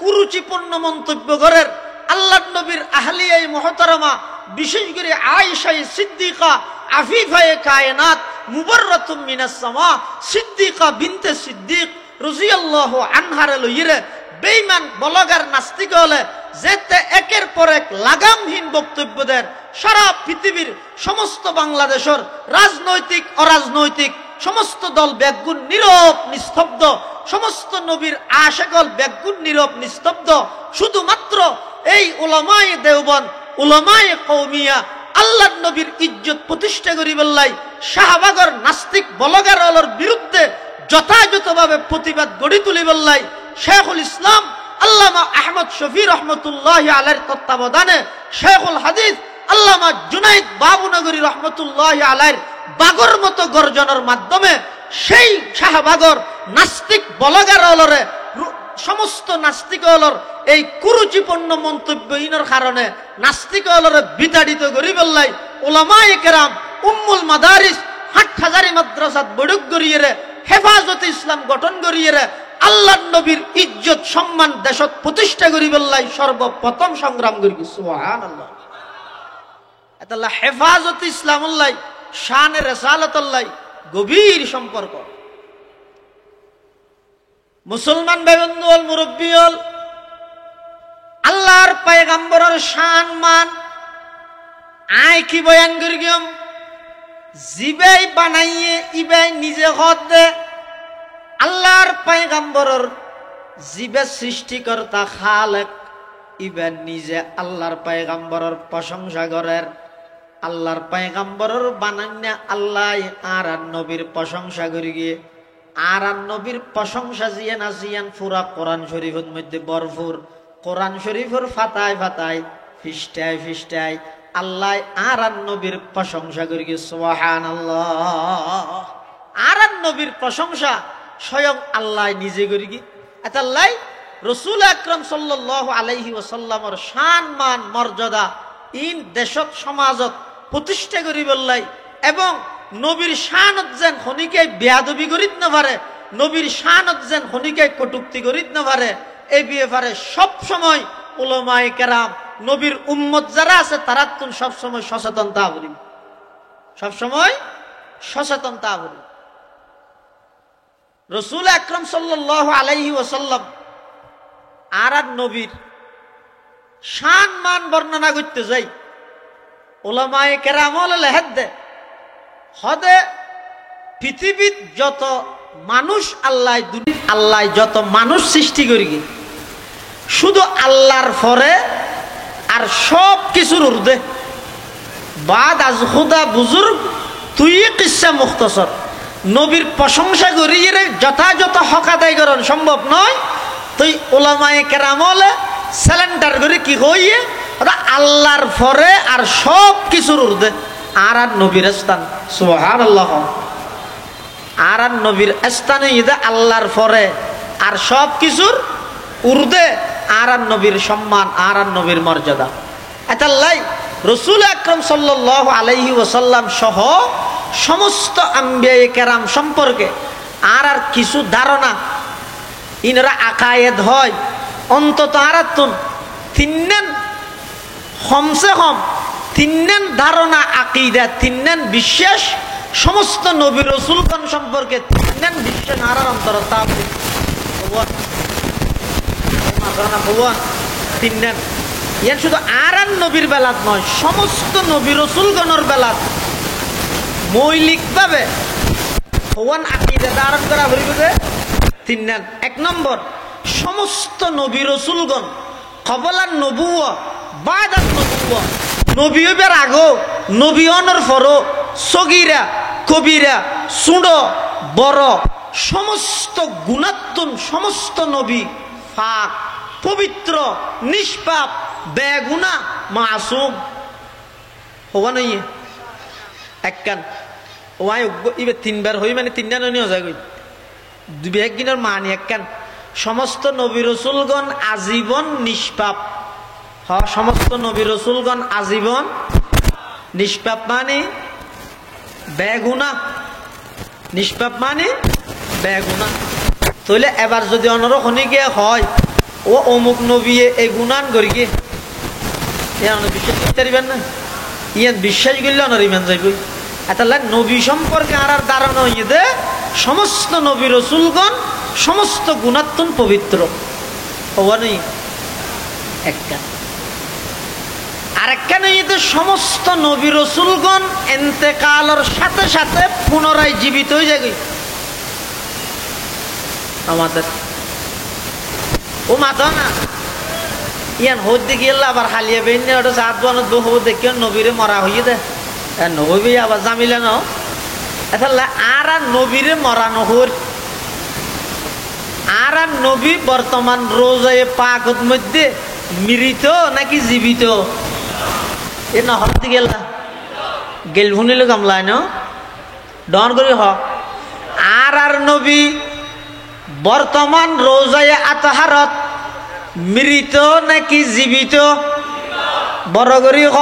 কুরুচিপূর্ণ মন্তব্য করের আল্লাহর নবীর আহলিয়ায়ে মুহতারামা বিশেষ করে আয়েশা সিদ্দিকা আফিফায়ে কায়নাত মুবাররাতুম মিনাস সামা সিদ্দিকা বিনতে সিদ্দিক রাদিয়াল্লাহু আনহারে লইরে বেঈমান বলগার নাস্তিক হলে যেতে একের পর এক লাগামহীন বক্তব্য দেন সারা পৃথিবীর সমস্ত বাংলাদেশের রাজনৈতিক অরাজনৈতিক সমস্ত দল বেগুন নীরব নিস্তব্ধ সমস্ত নবীর আশিকল বেগুন নীরব নিস্তব্ধ শুধুমাত্র এই উলামায়ে দেওবন্দ উলামায়ে কওমিয়া আল্লাহর নবীর ইজ্জত প্রতিষ্ঠা করি বললাই শাহবাগর নাস্তিক বলগারর বিরুদ্ধে যথাযথভাবে প্রতিবাদ গড়ি তুলি বললাই শেখুল ইসলাম আল্লামা আহমদ শফি রহমতুল্লাহি আলাইহির তত্ত্বাবধানে শেখুল হাদিস আল্লামা জুনাইদ বাবুনগরী রহমতুল্লাহি আলাইহির বাগর মতো গর্জনের মাধ্যমে সেই শাহবাগর নাস্তিক বলগারলরে সমস্ত নাস্তিকলর এই কুরুচিপূর্ণ মন্তব্য ইনর কারণে নাস্তিকলরে বিতাড়িত করি বললাই উলামায়ে কেরাম উম্মুল মাদারিস হাটহাজারি মাদ্রাসাত বড়ুক গড়িয়ে হেফাজতে ইসলাম গঠন করিয়ে আল্লাহর নবীর ইজ্জত সম্মান দেশত প্রতিষ্ঠা করি বললাই সর্বপ্রথম সংগ্রাম করি সুবহানাল্লাহ। এতাল্লাহ হেফাজতে ইসলামুল্লাহ শানে রেসালতুল্লাহ গভীর সম্পর্ক। মুসলমান বেবন্ধু হল মুরব্বী হল আল্লাহর পয়গম্বরের শান মান আয় কি বয়ান করি গিয়ম জিবাই বানাইয়ে ইবাই নিজে হদ দে আল্লাহর পয়গম্বরের জিবে সৃষ্টিকর্তা খালেক ইবা নিজে আল্লাহর পয়গম্বরের প্রশংসা করেন আল্লাহর পয়গম্বরের বানান্যা আল্লাহ আর নবীর প্রশংসা করি গিয়ে আর নবীর প্রশংসা জিয়ান আসিয়ান পুরা কোরআন শরীফের মধ্যে ভরপুর কোরআন শরীফের ফাতায় ফাতায় ফিস্টায় ফিস্টায় আল্লাহ আর নবীর প্রশংসা করি গিয়ে সুবহানাল্লাহ। আর নবীর প্রশংসা স্বয়ং আল্লাহ নিজে করি গিয়ে এতাল্লাই রাসূল আকরাম সাল্লাল্লাহু আলাইহি ওয়াসাল্লামের শান মান মর্যাদা ইন দেশত সমাজত প্রতিষ্ঠা করি বললাই এবং নবীর শানত যেন খনিকে বেয়াদবি করিত না পারে নবীর শানত যেন খনিকে কটুক্তি করিত না পারে এই ব্যাপারে সব সময় উলামায়ে কেরাম নবীর উম্মত যারা আছে তারা তো সব সময় সচেতনতা করি সব সময় সচেতনতা করি। রাসূল আকরাম সাল্লাল্লাহু আলাইহি ওয়াসাল্লাম আর নবীর শান মান বর্ণনা করতে যাই উলামায়ে কেরাম লেহেদ দে হদে পৃথিবীর যত মানুষ আল্লাহ যত মানুষ সৃষ্টি করি শুধু আল্লাহর পরে আর সব কিছুর উর্ধে বাদ আজ খুদা বুজুর্গ তুই কিসা মুখতসর নবীর প্রশংসা করি যথাযথ হক আদায় করন সম্ভব নয় তুই ওলামায়ে কেরামলে স্যালেন্ডার করে কি হইয়ে আল্লাহর পরে আর সব কিছুর উর্ধে আর নবীর স্থান সুবহানাল্লাহ আর নবীর স্থানে ইদা আল্লাহর পরে আর সব কিছুর উর্ধে আর নবীর সম্মান আর নবীর মর্যাদা এতাল্লাই রাসূল আকরাম সাল্লাল্লাহু আলাইহি ওয়াসাল্লাম সহ সমস্ত আম্বিয়ায়ে কেরাম সম্পর্কে আর কিছু ধারণা ইনরা আকায়েদ হয় অন্তত আরাতুন তিননেন কমসে কম তিননেন ধারণা আকীদা তিননেন বিশ্বাস সমস্ত নবী রাসূলগণ সম্পর্কে তিননেন বিশ্বাস আর অন্তর তাওহীদ তিননেন ইয়ান শুধু আর নবীর বেলাত নয় সমস্ত নবী রাসূলগণের বেলাত মৌলিকভাবে ওয়ান আকীদা ধারণ করা হইবে তিননেন এক নম্বর সমস্ত নবী রাসূলগণ কবলান নবুওয়া বাদান নবুওয়া নবী হইবার আগো নবী হওয়ার পরও সগীরা কবিরা সুড়ো বড় সমস্ত গুণাত্মন সমস্ত নবী পাক পবিত্র নিষ্পাপ বেগুনা মাসুম হওয়া নই একখান ওয়াই ইবে তিনবার হই মানে তিনটা নয় যায় গই দুই একদিনের মানি একখান সমস্ত নবী রাসূলগণ আজীবন নিষ্পাপ সমস্ত নবী রাসূলগণ আজীবন নিষ্পাপ মানে বেগুনা নিষ্পাপ মানে বেগুনা তাহলে এবার যদি অনরখনি গিয়ে হয় ও অমুক নবী এই গুণান করি গিয়ে বিশ্বাস করতে পারবেন না ইয়ান বিশ্বাস করলে অনরিমান যাইব এতাল্লা নবী সম্পর্কে আর ধারণা হইয়ে দে সমস্ত নবী রাসূলগণ সমস্ত গুণাত্মন পবিত্র হওয়া নেই একটা আরেকখানে সমস্ত নবী রাসূলগণ ইন্তেকালের সাথে সাথে পুনরায় জীবিত হয়ে যায় আমাদের ও মাথা না ইয়ান হদ দেখি আবার হালিয়া বেন ওটা সাত বানত বহু দেখি নবীরে মরা হইয়ে দে নবী আবার জামিলে ন এতাল্লা আর নবীরে মরা নহর আর নবী বর্তমান রোজায়ে পাকত মধ্যে মৃত নাকি জীবিত এ নহরতে গেলা গেল শুনিলে গামলায় ন ডন করি হ আর নবী বর্তমান রোজায়ে আতহারত মৃত নাকি জীবিত বড় করি হ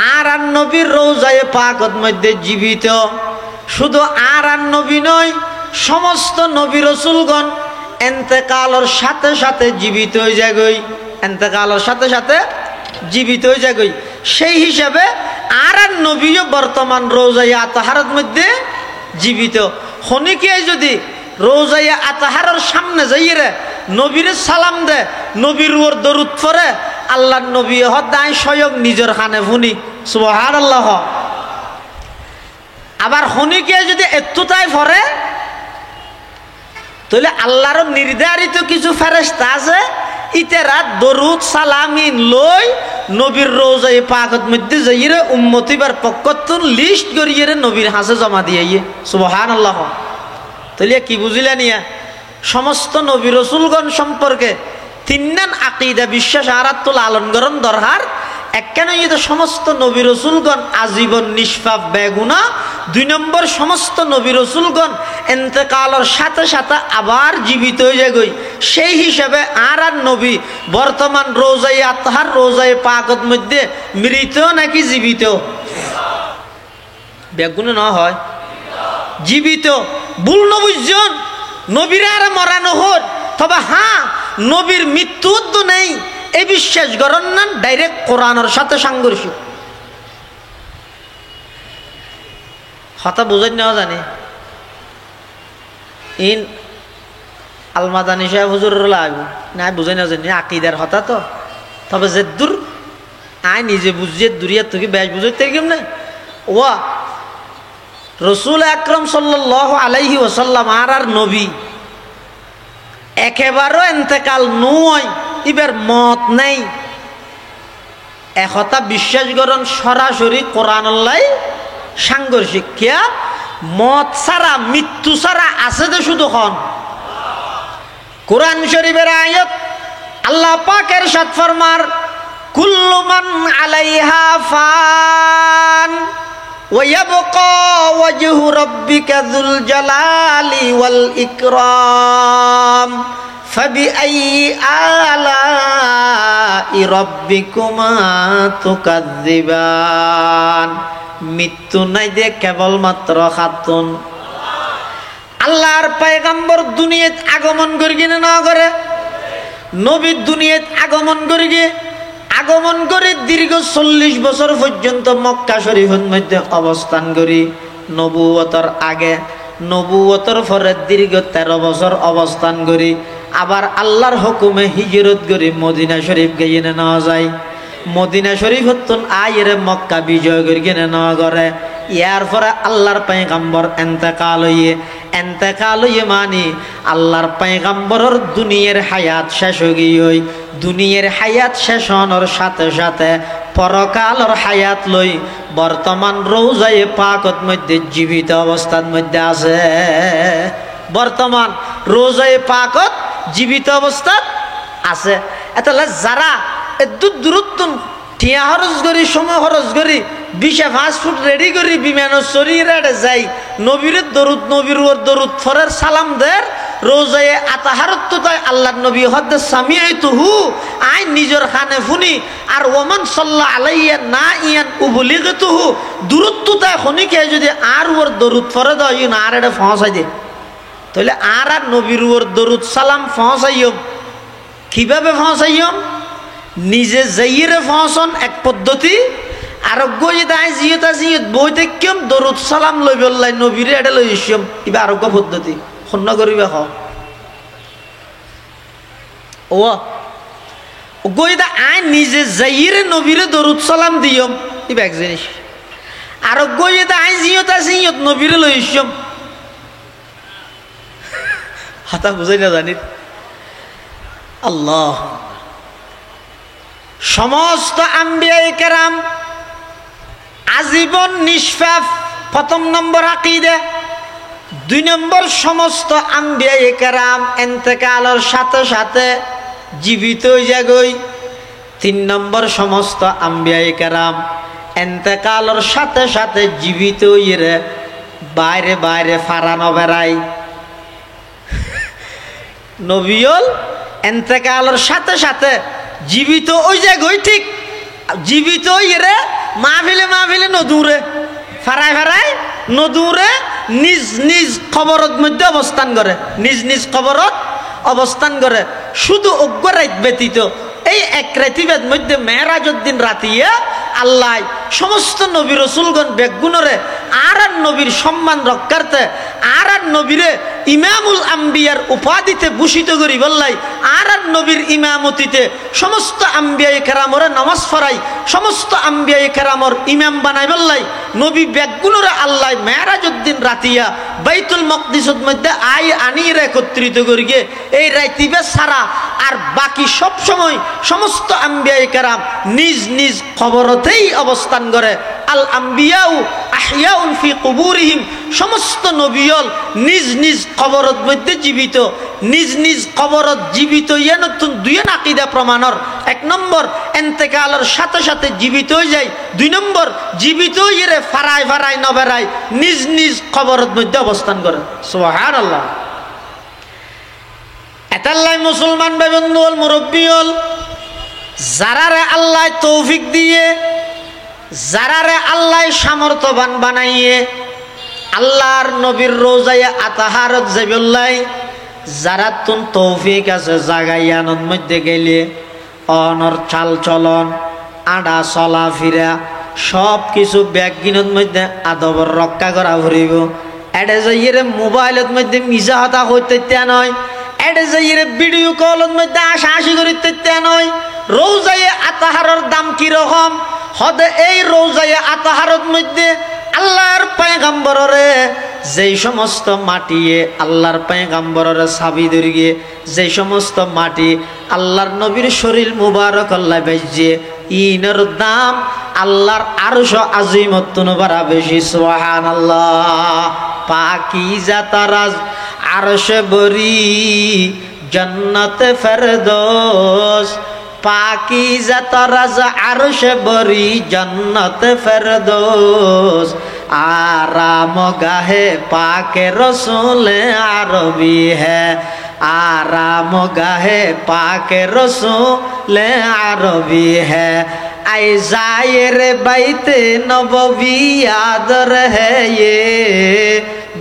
আর নবীর রোজায়ে পাকত মধ্যে জীবিত শুধু আর নবী নয় সমস্ত নবী রাসূলগণ ইন্তেকালের সাথে সাথে জীবিত হয়ে যায় গই ইন্তেকালের সাথে সাথে জীবিত হয়ে যায় গই সেই হিসাবে আর নবীও বর্তমান রোজায়ে আতহারের মধ্যে জীবিত খনিকে যদি রোজায়ে আতহারের সামনে যাইয়ে রে নবীর সালাম দে নবীর ওর দরুদ পড়ে আল্লাহর নবী হদায় স্বয়ং নিজের খানে ফুনি সুবহানাল্লাহ আবার খনিকে যদি এতটাই পড়ে তাহলে আল্লাহর নির্ধারিত কিছু ফেরেশতা আছে ইতেরা দরুদ সালামিন লই নবীর রোজায়ে পাকত মধ্যে যাইরে উম্মতিবার পক্ষতুন লিস্ট করিয়ে নবীর হাসে জমা দিয়ে সুবহানাল্লাহ তাহলে কি বুঝিলা নিয়া সমস্ত নবী রাসূলগণ সম্পর্কে তিননান আকীদা বিশ্বাস আরাত লালন গরম দরকার একখানে সমস্ত নবী রাসূলগণ আজীবন নিষ্পাপ বেগুনা দুই নম্বর সমস্ত নবী রাসূলগণ ইন্তেকালের সাথে সাথে আবার জীবিত হয়ে যায় সেই হিসাবে আর নবী বর্তমান রোজায়ে আতহার রোজায়ে পাকত মধ্যে মৃত নাকি জীবিত বেগুনা না হয় জীবিত ভুল নবুজন নবীর আর মরানো হল তবে হ্যাঁ নবীর মৃত্যু তো নেই এই বিশ্বাস করেন না ডাইরেক্ট কোরআনের সাথে সাংঘর্ষিক হতা বুঝাই নেওয়া জানে ইন আলমাদানি সাহেব হুজুর লাগবে না বুঝাই নেওয়া জানি আকিদার হতা তো তবে যে দূর আয় নিজে বুঝিয়ে দূরিয়া তোকে ব্যাস বুঝাইতে কেমনে ও রসুল আকরম সাল্লাল্লাহু আলাইহি ওয়াসাল্লাম আর নবী একেবারও এন্তেকাল নয়, ইবার মত নেই। একথা বিশ্বাস করেন সরাসরি কোরআন আল্লাহ সাংঘর্ষিক কিয়া মত ছাড়া মৃত্যু ছাড়া আছে যে শুধু হন। কোরআন শরীফের আয়াত আল্লাহ পাক ইরশাদ ফরমার কুল্লু মান আলাইহা ফান ওয়া ইয়াবকা ওয়াজহু রাব্বিকা যুল জালালি ওয়াল ইকরাম ফাবিআইয়ি আলাই রাব্বিকুমা তুকাযযিবান। মৃত্যু নাই যে কেবলমাত্র খাতুন আল্লাহর পয়গম্বর দুনিয়াত আগমন করি কিনা না করে, নবী দুনিয়াত আগমন করি গিয়ে আগমন করে দীর্ঘ 40 বছর পর্যন্ত মক্কা শরীফের মধ্যে অবস্থান করি। নবুয়তর আগে নবুয়তর পরে দীর্ঘ 13 বছর অবস্থান করি। আবার আল্লাহর হুকুমে হিজরত করি মদিনা শরীফ গিয়ে নেওয়া যায়। মদিনা শরীফ হতন আইরে মক্কা বিজয় করি কিনে নেওয়া করে। ইয়ার পরে আল্লাহর পয়গম্বর এন্তেকাল হইয়ে মানি আল্লাহর পয়গম্বরের দুনিয়ার হায়াত শেষ হয়ে গিয়ে দুনিয়ার হায়াত শেষ হওয়ার সাথে সাথে পরকালের হায়াত লই বর্তমান রওজায়ে পাকত মধ্যে জীবিত অবস্থার মধ্যে আছে। বর্তমান রওজায়ে পাকত জীবিত অবস্থা আছে। এতলে যারা দূরত্ব টিয়া খরচ করি সময় খরচ করি 20 ফুট রেডি করি বিমানের শরীরে যাই নবীর দরুদ নবীর দরুদ ফরের সালাম দের রোজায়ে আতাহারত তো তাই আল্লাহ নবী হদ্দে সামিআতুহু আই নিজের খানে ফুনি আর ওমান সাল্লা আলাইয়া না ইয়ান উবলিগতুহু দূরত্ব তাই খনিকে যদি আর ওর দরুদ ফরে দাও ইন আর এটা পৌঁছাই দে তাহলে আর নবীর ওর দরুদ সালাম পৌঁছাইও কিভাবে পৌঁছাইও নিজে যাইরে পৌঁছন এক পদ্ধতি আর বইতে কেম দরুদ সালাম লই বললাই নবীরে এটা লই ইসম কিবা আরোগ্য পদ্ধতি শূন্য করিবে হ ও গইদা আই নিজে যাইরে নবীরে দরুদ সালাম দিয়ম কিবা এক জিনিস আর গইদা আই জিয়ত নবীরে লই ইসম হাতা বুঝাই না জানি আল্লাহ। সমস্ত আম্বিয়ায়ে কেরাম আজীবন নিষ্পাপ, প্রথম নম্বর আকীদা। 2 নম্বর সমস্ত আম্বিয়ায়ে কেরাম ইন্তেকালের সাথে সাথে জীবিত হয়ে গই। 3 নম্বর সমস্ত আম্বিয়ায়ে কেরাম ইন্তেকালের সাথে সাথে জীবিত হয়ে বাইরে বাইরে ফারানো বেড়ায়। নবীল ইন্তেকালের সাথে সাথে জীবিত ওই জায়গায় ঠিক জীবিত ইরে মাহফিলে নদূরে ফারায় নদূরে নিজ নিজ খবরত মধ্যে অবস্থান করে, নিজ নিজ খবরত অবস্থান করে। শুধু অজ্ঞ রাত ব্যতীত এই এক রাতিবেদ মধ্যে মেরাজের দিন রাতিয়া আল্লাহ সমস্ত নবী রসুলগণ বেগুনরে আর নবীর সম্মান রক্ষার্থে আর নবীরে ইমামুল আম্বিয়ার উপাধিতে ভূষিত করি বললাই আর নবীর ইমামতিতে সমস্ত আম্বিয়ায়ে কেরামরে নামাজ পড়াই, সমস্ত আম্বিয়ায়ে কেরামর ইমাম বানাই বললাই নবী বেগুনরে আল্লাহ মেরাজের দিন রাতিয়া বাইতুল মকদিসের মধ্যে আনিয়ে একত্রিত করিয়ে এই রাতিবে সারা আর বাকি সব সময় সমস্ত আম্বিয়ায়ে কেরাম নিজ নিজ খবরতেই অবস্থান করে। আল আম্বিয়াউ আহইয়াউন ফি কুবুরিহিম, সমস্ত নবিয়ল নিজ নিজ কবরত মধ্যে জীবিত, নিজ নিজ কবরত জীবিত ইয়ে নতুন 2 আকীদা প্রমাণর। 1 নম্বর ইন্তেকালের সাথে সাথে জীবিত হয়ে যায়, 2 নম্বর জীবিত ইয়ে ফারায় ফারায় নবেরায় নিজ নিজ কবরত মধ্যে অবস্থান করে। সুবহানাল্লাহ। এতাল্লাই মুসলমান ভাই বন্ধু হল মুরব্বী হল যারারে আল্লাহ তৌফিক দিয়ে যারারে আল্লাহ সামর্থ্যবান বানাইয়ে আল্লাহর নবীর রোজায়ে আতাহারত যাইবল্লাই যারা তুন তৌফিক আছে জাগাইয়ানোর মধ্যে গেলে অনর চাল চলন আডা চলা ফিরা সব কিছু ব্যাগিনের মধ্যে আদবর রক্ষা করা ফুরিব। এটা যাইয়ে মোবাইলের মধ্যে মিজা হতা হইতে নয়, এটা যাইয়ে ভিডিও কলের মধ্যে হাসি করিতে নয়। রোজায়ে আতাহারের দাম কিরকম হদে এই রোজায়ে আতাহারের মধ্যে আল্লাহর পয়গম্বররে যেই সমস্ত মাটিয়ে আল্লাহর পয়গম্বররে সাবি দরিয়ে যেই সমস্ত মাটি আল্লাহর নবীর শরীর মুবারক আল্লাহ বেজে ইনের দাম আল্লাহর আরশ আজিমতুন বারা বেশি সুবহানাল্লাহ। পাকিজা তারাজ আরশে বরি জন্নতে ফেরদৌস, পাকিজা তারাজ আরশে বরি জন্নতে ফেরদৌস, आराम गाहे पाके रसूल अरबी है, आराम गाहे पाके रसूल अरबी है, आई जायर बैते नबवी याद रहे ये,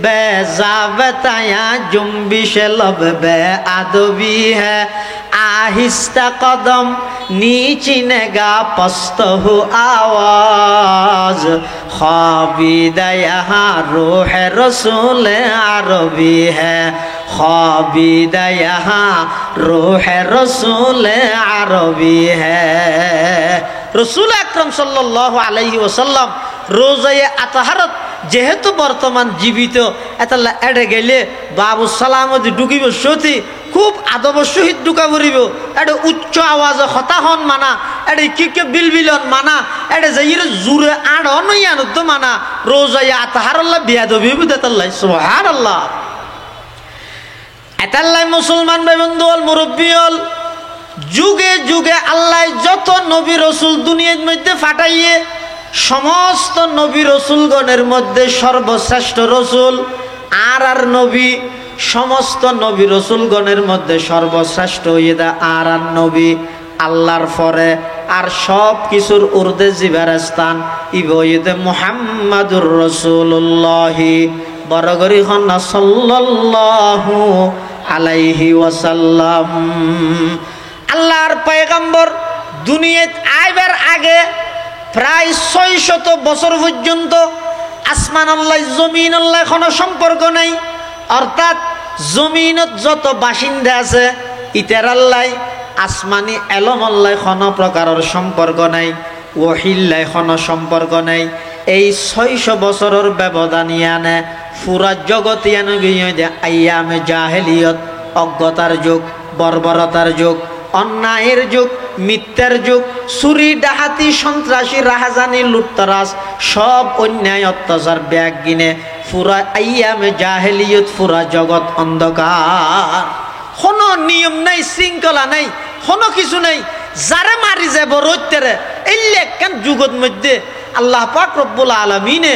बेजा बताया जुम्बिश लब बे अदबी है, आहिस्ता कदम नीचिनेगा पस्त हो आवाज, ख्वाबीदा यहाँ रूह रसूल अरबी है, ख्वाबीदा यहाँ रूह रसूल अरबी है। रसूल अकरम सल्लल्लाहु अलैहि वसल्लम रोज़ाए अतहरत जेहेतु बर्तमान जीवित एतला एडे गेले बाबू सालामत ढुकिब सती खूब आदब सहित ढुका पड़ब, एडे उच्च आवाज हता हन माना, एडे किके बिलबिलन माना, एडे जाइरे जुरे आड़ नयान तो माना, रोज़ाए अतहरल्ला बियादबी बिदातल्लाह सुबहानाल्लाह। एतल्लाह मुसलमान भाई बंधु अल मुरब्बी अल जुगे जुगे अल्लाह যত নবী রাসূল দুনিয়ার মধ্যে পাঠাইয়ে সমস্ত নবী রাসূলগণের মধ্যে সর্বশ্রেষ্ঠ রাসূল আর নবী, সমস্ত নবী রাসূলগণের মধ্যে সর্বশ্রেষ্ঠ ইদা আর নবী আল্লাহর পরে আর সব কিছুর ঊর্ধ্বে জিবার স্থান ইবইদে মুহাম্মাদুর রাসূলুল্লাহ বরগরি হন সাল্লাল্লাহু আলাইহি ওয়াসাল্লাম। আল্লাহর পয়গম্বর দুনিয়াত আইবার আগে প্রায় ৬০০ বছর পর্যন্ত আসমান আল্লাহ জমিন আল্লাহ কোনো সম্পর্ক নাই, অর্থাৎ জমিনত যত বাসিন্দা আছে ইতার আল্লাহ আসমানি এলম আল্লাহ কোনো প্রকারের সম্পর্ক নাই, ওহিল্লাহ কোনো সম্পর্ক নাই। এই ৬০০ বছরের ব্যবধান ইয়ানে পুরা জগৎ ইয়ানে গিয়ে যে আইয়ামে জাহেলিয়ত, অজ্ঞতার যুগ, বর্বরতার যুগ, অন্যায়ের যুগ, মিথ্যার যুগ, চুরি ডাহাতি সন্ত্রাসী রাহাজানি লুটতরাজ সব অন্যায় অত্যাচার ব্যাগ গিনে পুরা আইয়ামে জাহেলিয়ত, পুরা জগৎ অন্ধকার, কোনো নিয়ম নাই, শৃঙ্খলা নাই, কোনো কিছু নাই। যারা মারি যাব রইতেরে এলে কেন যুগত মধ্যে আল্লাহ পাক রব্বুল আলামিনে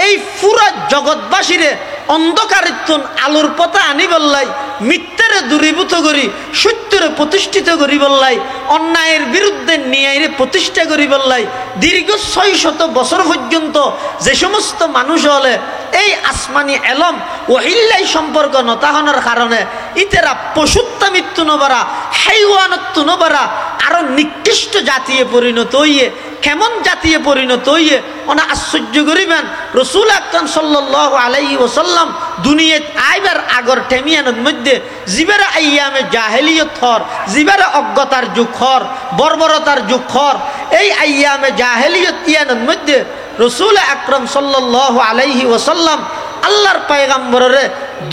এই পুরা জগৎবাসীরে অন্ধকারিত্বন আলোর পথে আনি বললাই, মিথ্যারে দূরীভূত করি সত্যরে প্রতিষ্ঠিত করি বললাই, অন্যায়ের বিরুদ্ধে ন্যায়ের প্রতিষ্ঠা করি বললাই। দীর্ঘ ৬০০ বছর পর্যন্ত যে সমস্ত মানুষ হলে এই আসমানি এলম ওহিল্লাই সম্পর্ক নতাহনের কারণে ইতেরা পশুত্তা মৃত্যু নবারা, হাইওয়ানত্ব নবারা আরো নিকৃষ্ট জাতীয় পরিণত হইয়ে, কেমন জাতীয় পরিণত হইয়ে ওনা আশ্চর্য করিবেন। রসুল আকরাম সাল্লাল্লাহু আলাইহি ওয়াসাল্লাম দুনিয়াত আইবার আগর টেমিয়ানের মধ্যে জিবারা আইয়ামে জাহেলিয়ত হর, জিবারা অজ্ঞতার যুগ হর, বর্বরতার যুগ হর, এই আইয়ামে জাহেলিয়ত ইয়ানের মধ্যে রসুল আকরাম সাল্লাল্লাহু আলাইহি ওয়াসাল্লাম আল্লাহর পয়গম্বররে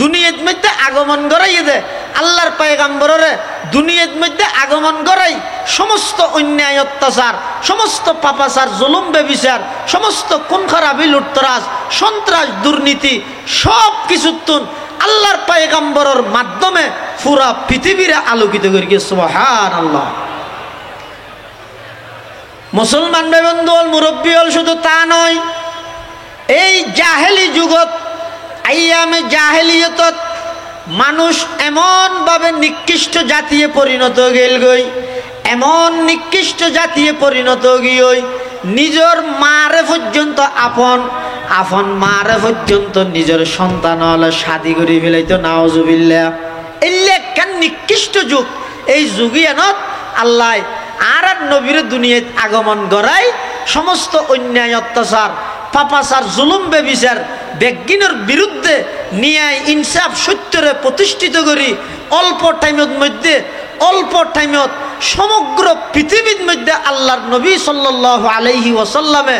দুনিয়ার মধ্যে আগমন করাইয়ে দে। আল্লাহর পয়গম্বররে দুনিয়ার মধ্যে আগমন করাই সমস্ত অন্যায় অত্যাচার, সমস্ত পাপাচার, জুলুম বেবিচার, সমস্ত খুন খারাপি লুটতরাজ, সন্ত্রাস, দুর্নীতি সব কিছুর তুন আল্লাহর পয়গম্বরের মাধ্যমে পুরা পৃথিবীরে আলোকিত করে গিয়ে সুবহানাল্লাহ। মুসলমান ভাই বন্ধু মুরব্বী হল শুধু তা নয়, এই জাহেলি যুগত আইয়ামে জাহেলিয়তত মানুষ এমন ভাবে নিকৃষ্ট জাতীয় পরিণত গেল গই, এমন নিকৃষ্ট জাতীয় পরিণত গিয়ে নিজের মারে পর্যন্ত আপন, আপন মারে পর্যন্ত নিজের সন্তান হলে শাদি করে ফেলাইতো নাউজুবিল্লাহ। এলে কেন নিকৃষ্ট যুগ, এই যুগিয়ানত আল্লাহ আর নবীর দুনিয়াত আগমন করাই সমস্ত অন্যায় অত্যাচার, পাপাচার, জুলুম বেবিচার বেজ্ঞানের বিরুদ্ধে ন্যায় ইনসাফ সত্যরে প্রতিষ্ঠিত করি অল্প টাইমের মধ্যে, অল্প টাইমত সমগ্র পৃথিবীর মধ্যে আল্লাহর নবী সাল্লাল্লাহু আলাইহি ওয়াসাল্লামে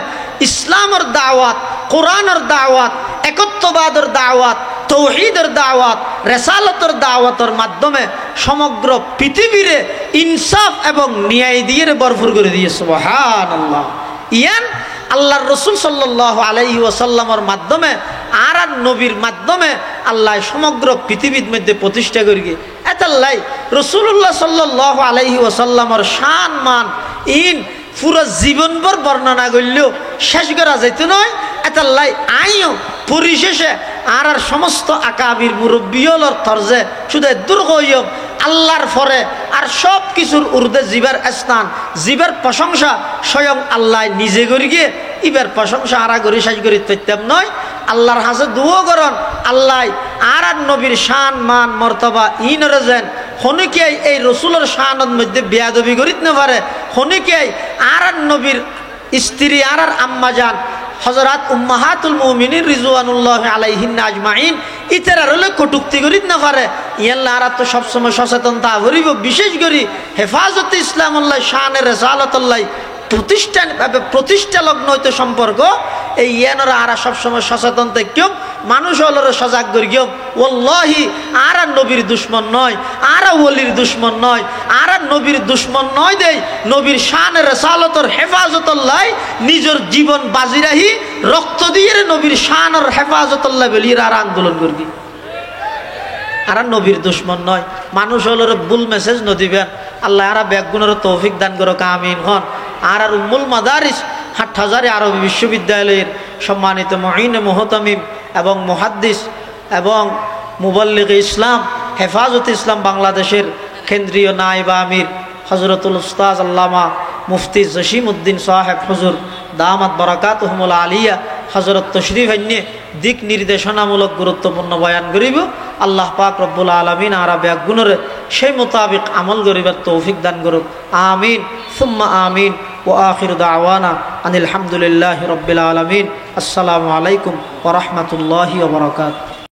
ইসলামের দাওয়াত কোরআনের দাওয়াত, একত্ববাদের দাওয়াত, তৌহিদের দাওয়াত, রেসালতের দাওয়াতের মাধ্যমে সমগ্র পৃথিবীরে ইনসাফ এবং ন্যায় দিয়ে ভরপুর করে দিয়ে সুবহানাল্লাহ। ইয়ান আল্লাহর রসুল সাল্লাল্লাহু আলাইহি ওয়াসাল্লামের মাধ্যমে আর নবীর মাধ্যমে আল্লাহ সমগ্র পৃথিবীর মধ্যে প্রতিষ্ঠা করি। এতাল্লাই রসুল্লাহ সাল্লাল্লাহু আলাইহি ওয়াসাল্লামের শান মান ইন পুরো জীবনভর বর্ণনা করলেও শেষ করা যেত নয়। এতাল্লাই আইও পরিশেষে আর সমস্ত আকাবির মুরব্বিয়লর তরজে শুধু দুর্গম আল্লাহর ফরে আর সব কিছুর ঊর্ধ্বে জীবের স্থান, জীবের প্রশংসা স্বয়ং আল্লাহ নিজে করি গিয়ে ইবের প্রশংসা আরা করি শেষ করি তৈতাম নয়। আল্লাহর হাসে দুও করন আল্লাহ আর নবীর শান মান মর্তবা ইনরে যেন হনিকে এই রসুলের শানের মধ্যে বেয়াদবি করিত না পারে, হনিকে আর নবীর স্ত্রী আর আম্মা যান হযরত উম্মাহাতুল মুমিনিন রিজওয়ানুল্লাহি আলাইহিন্না আজমাইন ইতারা রলে কটুক্তি করিত না পারে। ইয়াল্লাহ আর তো সবসময় সচেতনতা ভরিব, বিশেষ করে হেফাজতে ইসলামুল্লাহ শানের রেসালতুল্লাহ প্রতিষ্ঠা লগ্ন হইতে সম্পর্ক এই ইয়ানরা আর সবসময় সচেতন থেকেও মানুষ হলোর সজাগ করি গিয়েও ওয়াল্লাহি আর নবীর দুশ্মন নয়, আর ওলির দুশ্মন নয়, আর নবীর দুশ্মন নয় দেই নবীর শানের রেসালতর হেফাজতুল্লাহ নিজের জীবন বাজি রাহি রক্ত দিয়ে নবীর শানের হেফাজতুল্লাহ বলিয়ে আর আন্দোলন করি। আর নবীর দুশ্মন নয়, মানুষ হলোর ভুল মেসেজ নদিবেন আল্লাহ আর ব্যাগুনের তৌফিক দান করো আমিন হন। আর উম্মুল মাদারিস হাটহাজারী আরবি বিশ্ববিদ্যালয়ের সম্মানিত মুঈন মুহতামিম এবং মুহাদ্দিস এবং মুবাল্লিগ ইসলাম হেফাজতে ইসলাম বাংলাদেশের কেন্দ্রীয় নায়েবে আমির হযরতুল উস্তাজ আল্লামা মুফতি জসিম উদ্দিন সাহেব হুজুর দামাত বারাকাতুহুমুল আলিয়া হযরত তশরিফ আইনে দিক নির্দেশনামূলক গুরুত্বপূর্ণ বয়ান করিব। আল্লাহ পাক রব্বুল আলামিন আর ব্যাগুণরে সেই মোতাবিক আমল করিবার তৌফিক দান করুক আমিন সুম্মা আমিন। ওয়া আখিরু দাওয়ানা আনিল হামদুলিল্লাহি রাব্বিল আলামিন। আসসালামু আলাইকুম ওয়া রাহমাতুল্লাহি ওয়া বারাকাতুহু।